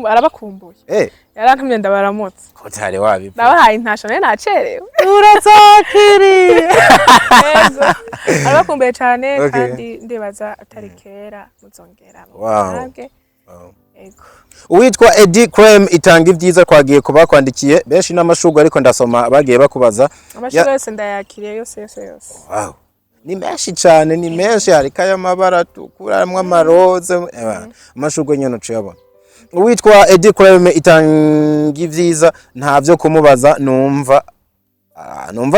arabakumbuye yarantumye ndabaramutse ko tare wabi nabahaye intasho naye nacerewe urazakiri arabakumbuye cyane kandi ndibaza atari kera muzongera mwabwe uwitwa Eddie Creme itanga ivyiza kwagiye kubakwandikiye benshi n'amashugwe ariko ndasoma bagiye bakubaza amashugwe yose ndayakiriye yose wow ni menshi cyane ni menshi hari kaya mabara tukuramwe amaroze amashugwe nyene uciyabona uwitwa Eddie Creme itanga ivyiza ntavyo kumubaza numva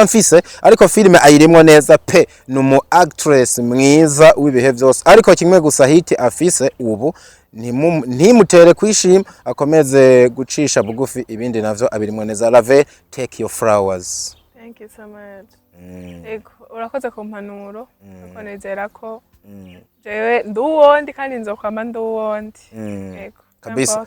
mfise ariko filime ayirimo neza pe numu actress mwiza wibihe byose ariko kimwe gusa hiti afise ubu ntimutere kwishima akomeze gucisha bugufi ibindi navyo abirimo neza Ravelle take your flowers. Thank you so much. Ego urakoze ku mpanuro uko nezera ko jewe nduwondi kandi nzokwama nduwondi ego kabisa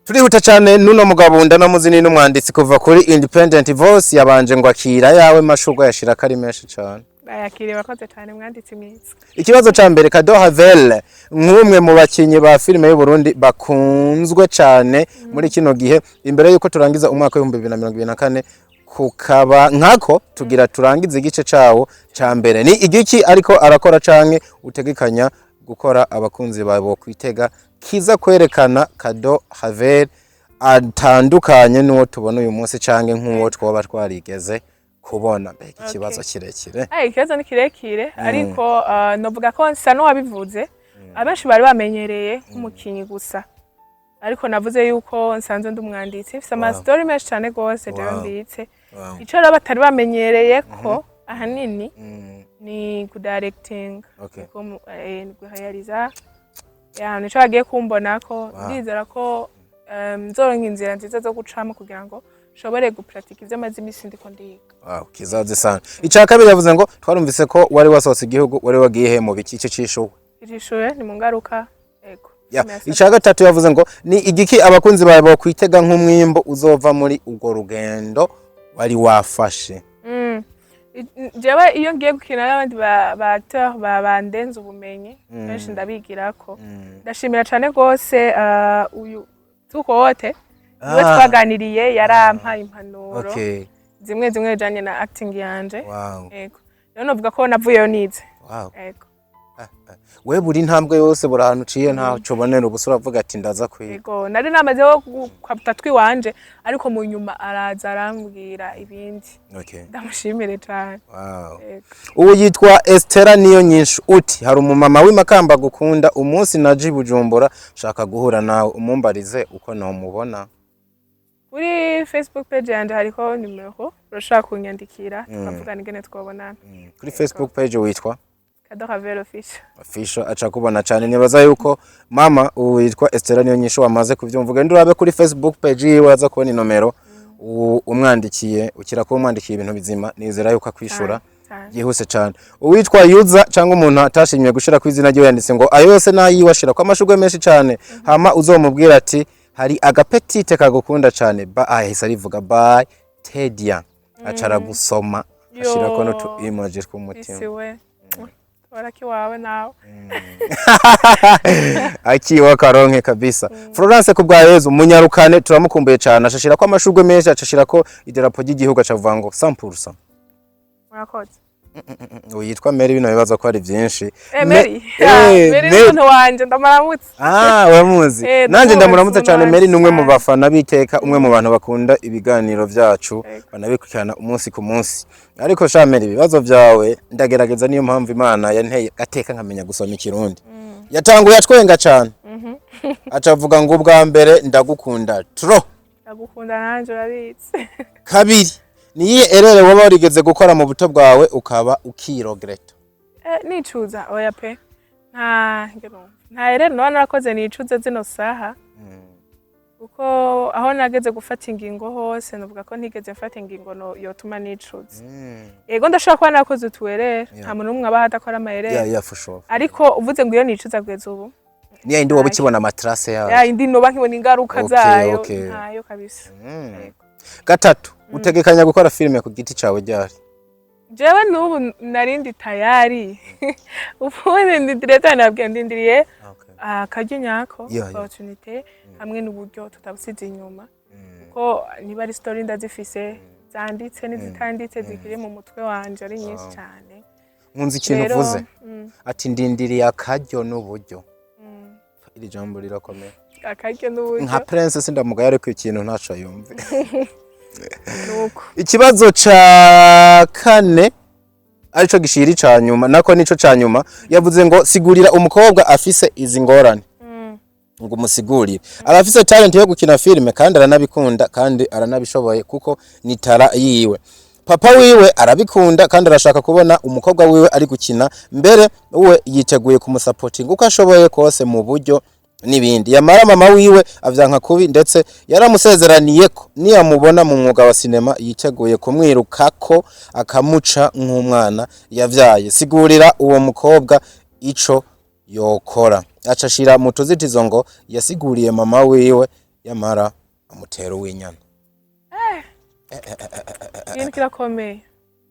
turihuta cyane nuno mugabo ndanamuzi n'umwanditsi kuva kuri Independent Voice yabanje ngo akira yawe mashugwa yashira kari menshi cyane bayakiriye bakoze cyane mwanditsi mwiza. Ikibazo ca mbere CADEAU RAVELLE nk'umwe mu bakinyi ba filime y'u Burundi bakunzwe cyane muri kino gihe imbere yuko turangiza umwaka wa 2024 kukaba nkako tugira turangize igice cawo ca mbere ni igiki ariko arakora canke utegekanya gukora abakunzi babo kwitega kiza kwerekana CADEAU RAVELLE atandukanye n'uwo tubona uyu munsi canke nk'uwo twoba twarigeze kubona mbega ikibazo kirekire. Ikibazo ni kirekire ariko novuga ko nsa n'uwabivuze abenshi bari bamenyereye nk'umukinyi gusa ariko navuze yuko nsanzwe ndumwanditsi mfise ama story menshi cyane gose jewe mbitse ico rero batari bamenyereye ko ahanini ni kudirecting guhayariza nico bagiye kumbona ko ndizera ko nzoronka inzira nziza zo gucamo kugira ngo shobore gupratika ivyo maze imisi ndiko ndiga. Kizaze sana. Ica kabiri yavuze ngo twarumvise ko wari wasohotse igihugu wari wagiye mu biki cishuwe. Cishuwe ni mu ngaruka ego. Ica gatatu yavuze ngo ni igiki abakunzi bawe bo kwitega nk'umwimbo uzova muri ubwo rugendo wari wafashe. Jewe iyo ngiye gukina n'abandi ba bandenze ubumenyi benshi ndabigirako. Ndashimira cyane gose uyu tukote niwe twaganiriye yarampaye impanuro zimwe janye na acting yanje. Ego rero novuga ko navuyeyo nize. Ego we buri ntambwe yose buri ahantu uciye nta cobonera ubusura avuga ati ndaza kwiga. Ego nari namazeho kwaputa twiwanje ariko mu nyuma araza arambwira ibindi. Ndamushimire cyane. Ubu yitwa Estera niyo nyinshi uti hari umumama w'imakamba gukunda umunsi naje Bujumbura shaka guhura nawe umumbarize uko namubona. Kuri Facebook page yanje hariko numero urashaka kunyandikira tukavugana ingene twabonana. Kuri Facebook page witwa CADEAU RAVELLE official acha kubona cyane nibaza yuko mama witwa Estera niyo nyinshi wamaze kuvyumvuga ndurabe kuri Facebook page yiwe aza kubona inomero umwandikiye ukira ko umwandikiye ibintu bizima nizera yuko akwishura yihuse cyane. Uwitwa user cyangwa umuntu atashimye gushira ku izina ryo yanditse ngo ayo yose nayiwashira kwa mashugwe menshi cyane hama uzomubwira ati hari agapetite kagukunda cyane ahise arivuga bye Tedia acara gusoma ashira ko no tu emoji kumutima waraki wawe nawe akiwa karonke kabisa. Florence kubwa Yezu munyarukane turamukumbuye cyane ashashira ko amashugwe menshi acashira ko idarapo ry'igihugu acavuga ngo 100%. Murakoze. Uyitwa Mary bino bibaza ko ari byinshi. Mary Mary no wanje ndamaramutse. Uramuzi. Nanje ndamuramutse cyane Mary numwe mu bafana biteka umwe mu bantu bakunda ibiganiro byacu banabikurikirana umunsi ku munsi. Ariko sha Mary bibazo byawe ndagerageza niyo mpamvu Imana yanteye gateka nkamenya gusoma ikirundi. Yatanguye atwenga cyane. Acavuga ngo ubwa mbere ndagukunda tro. Ndagukunda nanje urabitse. Kabiri niye erere waba warigeze gukora mu buto bwawe ukaba ukirogreta. Nicuza oya pe nta erere no narakoze nicuza zino saha uko aho nageze gufata ingingo hose novuga ko ntigeze mfata ingingo no yotuma nicuza. Yego ndashaka kwa nakoze utuerere nta muntu umwe abaha adakora amayerere ariko uvuze ngo iyo nicuza kugeza ubu niya indi wowe ukibona matrase yawe indi no bankibona ingaruka zayo ntayo kabisa. Gatatu utegekanya gukora filime ku giti cawe ryari? Jewe nubu narindi tayari ubundi ndi director nabwiye ndindiriye akaryo nyako opportunity hamwe n'uburyo tutabusize inyuma kuko niba ari story ndazifise zanditse n'izitanditse zikiri mu mutwe wanje ari nyinshi cyane. Nkunzi ikintu uvuze ati ndindiriye akaryo n'uburyo iri jambo rirakomeye akaryo n'uburyo nka princess ndamugaye ariko ikintu ntaco yumve. Ikibazo ca kane arico gishiri ca nyuma nako nico ca nyuma yavuze ngo sigurira umukobwa afise izi ngorane ngo musigurire arafise talent yo gukina filime kandi aranabikunda kandi aranabishoboye kuko nitara yiwe. Papa wiwe arabikunda kandi arashaka kubona umukobwa wiwe ari gukina mbere uwe yiteguye kumusupporting uko ashoboye kose mu buryo nibindi. Yamara mama wiwe avyanka kubi ndetse yaramusezeraniye ko niyamubona mu mwuga wa sinema yiteguye kumwirukako akamuca nk'umwana yavyaye. Sigurira uwo mukobwa ico yokora. Acashira mu tuzitizo ngo yasiguriye mama wiwe yamara amutera w'inyana. Yini kirakomeye.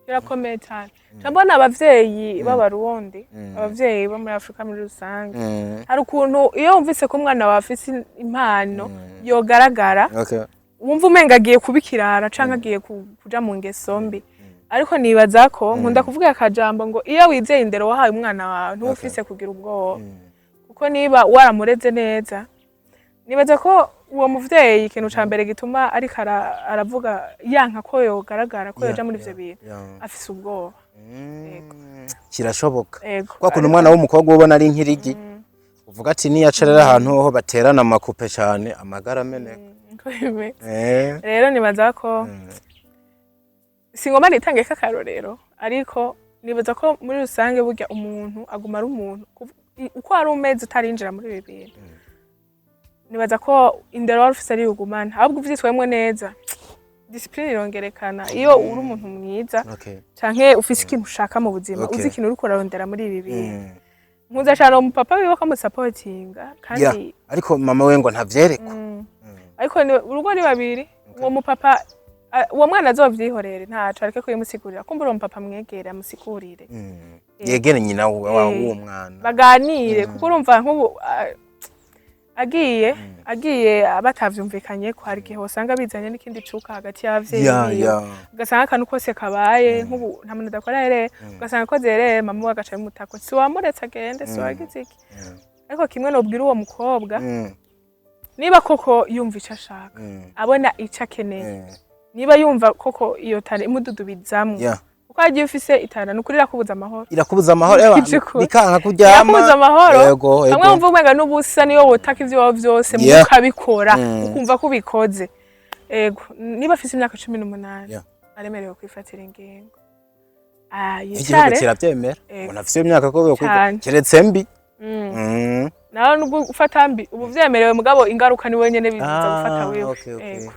kirakomeye cyane mbona abavyeyi b'abarundi abavyeyi bo muri Afrika muri rusange hari ukuntu iyo wumvise ko umwana wawe afise impano yogaragara wumva umenga agiye kubikirara canke agiye kuja mu ngeso mbi ariko nibaza ko nkunda kuvuga akajambo ngo iyo wizeye indero wahaye umwana wawe ntufise kugira ubwoba kuko niba waramureze neza nibaza ko uwo muvyeyi ikintu ca mbere gituma ariko aravuga yanka ko yogaragara ko yoja muri ivyo bintu afise ubwoba kirashoboka kwa kuntu umwana w'umukobwa ubona ari nk'irigi uvuga ati niyacerera ahantu ho baterana amakupe cyane amagara ameneka rero nibaza ko singoma nitange kakarorero ariko nibaza ko muri rusange burya umuntu aguma ari umuntu uko ari umeze utarinjira muri ibi bintu nibaza ko indero wari ufise ari ugumana ahubwo uvyitwemwe neza discipline irongerekana iyo uri umuntu mwiza canke ufise ikintu ushaka mu buzima uzi ikintu uri kurarondera muri ibi bintu nkuza cyane mu papa wiwe ko musupportinga kandi ariko mama we ngo ntavyerekwa ariko urugo ni babiri uwo mu papa uwo mwana azovyihorere ntaco areke kuyimusigurira kumbura uwo papa mwegere amusigurire yegere nyina w'uwo mwana baganire kuko urumva nk'ubu agiye batavyumvikanye ko hari gihe usanga bizanye n'ikindi cuka hagati y'abavyeyi ugasanga akantu kose kabaye nk'ubu nta muntu adakora rero ugasanga ko zerere mama we agaca bimutako si wamuretse agende si wagize iki ariko kimwe nobwira uwo mukobwa niba koko yumva ico ashaka abona ico akeneye niba yumva koko iyo tare imududubizamwo uko agiye ufise itara nukuri irakubuza amahoro bikanka kuryama irakubuza amahoro hamwe wumva umenga n'ubusa niyo wotaka ivyo wawe vyose mukabikora ukumva ko ubikoze ego niba afise imyaka 18 aremerewe kwifatira ingingo yicare kiravyemera umuntu afise imyaka ko keretse mbi naho nubwo ufata mbi ubu vyemerewe mugabo ingaruka ni wenyene biza gufata wewe ego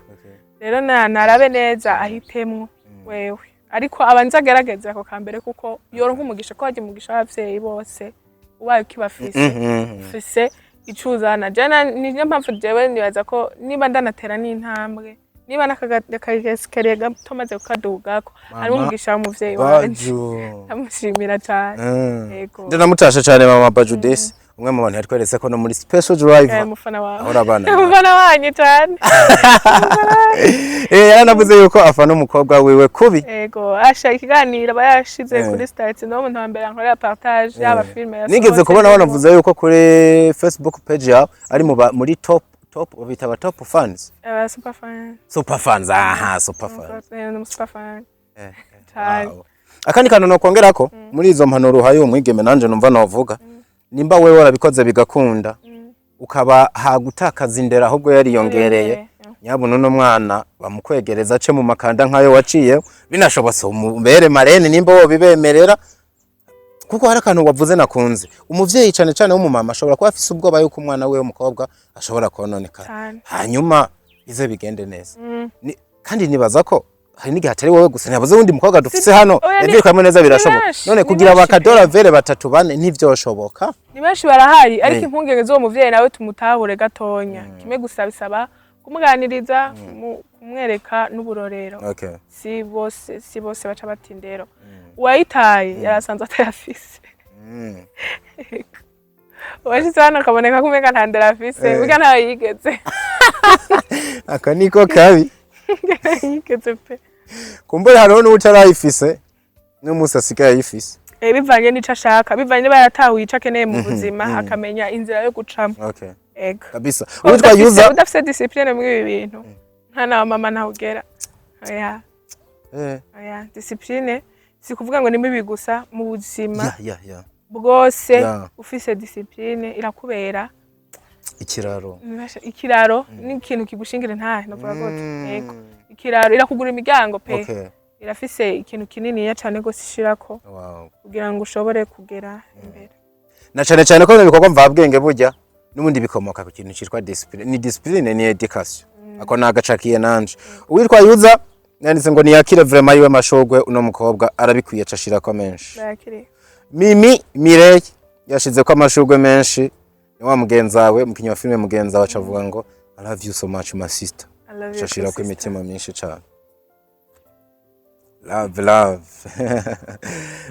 rero narabe neza ahitemwo wewe ariko abanza agerageza ako kambere kuko yoronka umugisha ko haje umugisha w'abavyeyi bose ubaye ukibafise ufise icuzana jana niyo mpamvu jewe nibaza ko niba ndanatera n'intambwe niba nakagasikariye gato maze kukadugako ari umugisha w'umuvyeyi wanje ndamushimira cyane yego ndanamutasha cyane mama Bajudesi umwe mu bantu yatweretse ko no muri special drive mufana wawe ahora abana mufana wanyu cyane yaranavuze yuko afana umukobwa wiwe kubi yego asha ikiganiro bayashize kuri stats no muntu wambere nkorera partage yaba filme ya nigeze kubona banavuze yuko kuri Facebook page yawe ari muri top ubitaba top fans super fans aha super fans akandi kantu no kongerako muri izo mpanuro hayo umwigeme nanje numva novuga nimba wewe warabikoze bigakunda ukaba hagutakaza indera ahubwo yariyongereye nyabuna no mwana bamukwegereza ace mu makanda nkayo waciye binashobotse umubere marene nimba wo bibemerera kuko hari akantu wavuze nakunze umuvyeyi cyane cyane w'umumama ashobora kuba afise ubwoba yuko umwana we w'umukobwa ashobora kononekara hanyuma ize bigende neza kandi nibaza ko hari n'igihe atari wowe gusa nyabuze wundi mukobwa dufise hano yavyukamwe neza birashoboka none kugira abakadora vere 3-4 ntivyoshoboka ni benshi barahari ariko impungenge zo muvyeyi nawe tumutahure gatonya kimwe gusa bisaba kumuganiriza kumwereka n'uburorero si bose baca batindero uwayitaye yarasanzwe atayafise washize hano akaboneka kumeka ntandera afise burya ntayo yigeze aka niko kabi yigeze pe kumbure hariho n'utarayifise n'umunsi asigaye ayifise bivanye n'ico ashaka bivanye niba yaratahuye ico akeneye mu buzima akamenya inzira yo gucamo ego kabisa witwa user udafise discipline muri ibi bintu nkana wa mama ntahugera oya discipline si kuvuga ngo nimwe bigusa mu buzima bwose ufise discipline irakubera ikiraro n'ikintu kigushingira ntahe navuga gute yego ikiraro irakugura imiryango pe irafise ikintu kinini cyane gose ishirako kugira ngo ushobore kugera imbere na cyane cyane ko bikorwa mva bwenge burya n'ubundi bikomoka ku kintu cyitwa discipline ni discipline ni education ako nagacakiye nanje uwitwa user yanditse ngo niyakire vraiment yiwe mashogwe uno mukobwa arabikwiye cashira ko menshi Mimi Mireye yashize ko amashugwe menshi ni wa mugenzawe mukinyi wa filme mugenzawe acavuga ngo I love you so much my sister cashira ko imitima myinshi cyane love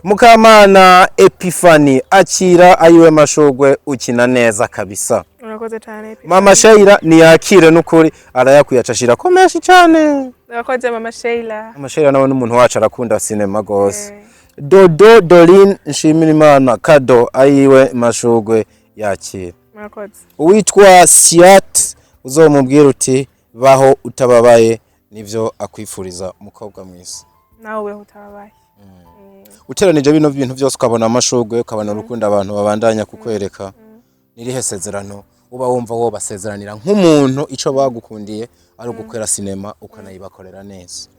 Mukamana Epiphany akira ayiwe mashogwe ukina neza kabisa. Urakoze cyane. Mama Sheila niyakire n'ukuri arayakuyacashira ko menshi cyane. Urakoze Mama Sheila. Mama Sheila nawe n'umuntu wacu arakunda sinema gose. Dodo Dorine Nshimirimana kado ayiwe mashogwe yakira. Urakoze. Uwitwa Siat uzomubwira uti baho utababaye nivyo akwifuriza umukobwa mwiza. Nawe utababaye. Uteranije bino bintu byose ukabona amashogwe ukabona urukundo abantu babandanya kukwereka. Nirihe sezerano uba wumva wo basezeranira nk'umuntu ico bagukundiye ari ugukwera sinema ukanayibakorera neza.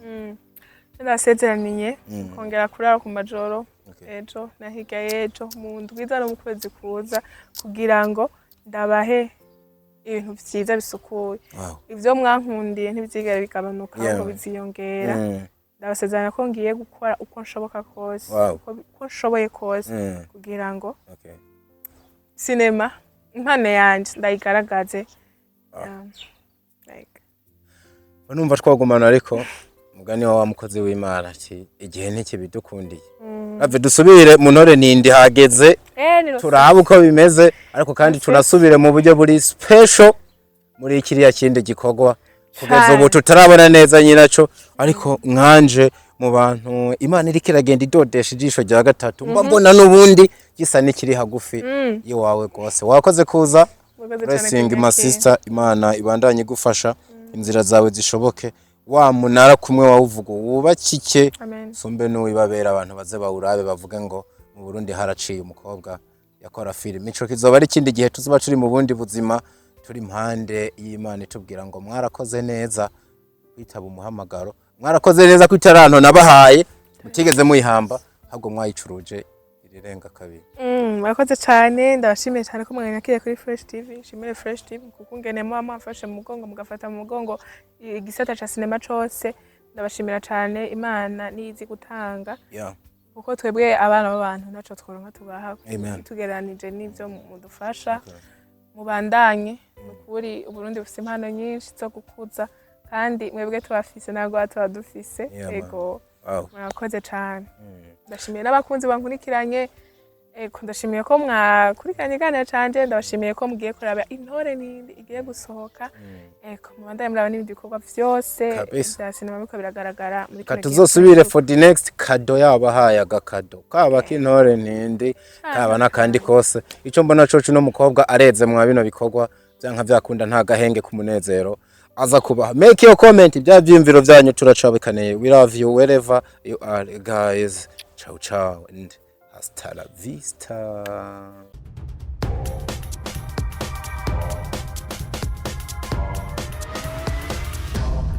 Ndasezeraniye kongera kurara ku majoro ejo na higa ejo mu ndwiza no mu kwezi kuza kugira ngo ndabahe ibintu vyiza bisukuye. Ivyo mwankundiye ntibyigera bigabanuka ahubwo biziyongera. Ndabasezerana ko ngiye gukora uko nshoboka kose uko nshoboye kose kugira ngo sinema impano yanje ndayigaragaze. Numva twagumana ariko mugani wa mukozi w'Imana ati igihe ntikibidukundiye. Ave dusubire mu ntore nindi hageze turaba uko bimeze ariko kandi tunasubire mu buryo buri special muri kiriya kindi gikogwa kugeza ubu tutarabona neza nyinaco ariko nkanje mu bantu Imana iri kiragenda idodesha ijisho rya gatatu mbona nubundi gisa nikiri hagufi yo wawe gose wakoze kuza blessing my sister Imana ibandanye gufasha inzira zawe zishoboke wa munara kumwe wawuvuga wubakike sumbe n'uwibabera abantu baze bawurabe bavuge ngo mu Burundi haraciye umukobwa yakora film ico kizoba ari kindi gihe tuzoba turi mu bundi buzima turi impande y'Imana itubwira ngo mwarakoze neza kwitaba umuhamagaro mwarakoze neza kwitaranto nabahaye mutigeze muyihamba ahubwo mwayicuruje irirenga kabiri. Mwakoze cyane ndabashimiye cyane ko mwanyakiriye kuri Fresh TV. Shimire Fresh TV kuko ngenemo amafashe mu mugongo mugafata mu mugongo igisata ca sinema cose. Ndabashimira cyane Imana nizi gutanga kuko twebwe abana b'abantu naco tworonka tubaha tugeranije n'ivyo mudufasha mubandanye nukuri Uburundi bufise impano nyinshi zo gukuza kandi mwebwe tubafise ntabwo tubadufise ego mwakoze cyane. Ndashimiye n'abakunzi bankurikiranye ndashimiye ko mwakurikiranye gana canje ndabashimiye ko mugiye kuraba intore nindi igiye gusohoka mubandanye muraba n'ibindi bikorwa vyose bya sinema biko biragaragara muri kino tuzosubire for the next kado yabahaye agakado kaba k'intore nindi kaba nakandi kose ico mbona coco no mukobwa areze mwa bino bikorwa byanka byakunda nta gahenge ku munezero aza kubaha. Make your comment bya byimviro byanyu turacabekaneye. We love you wherever you are guys. Ciao ciao and hasta la vista.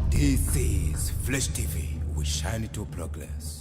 This is Flash TV. We shine to progress.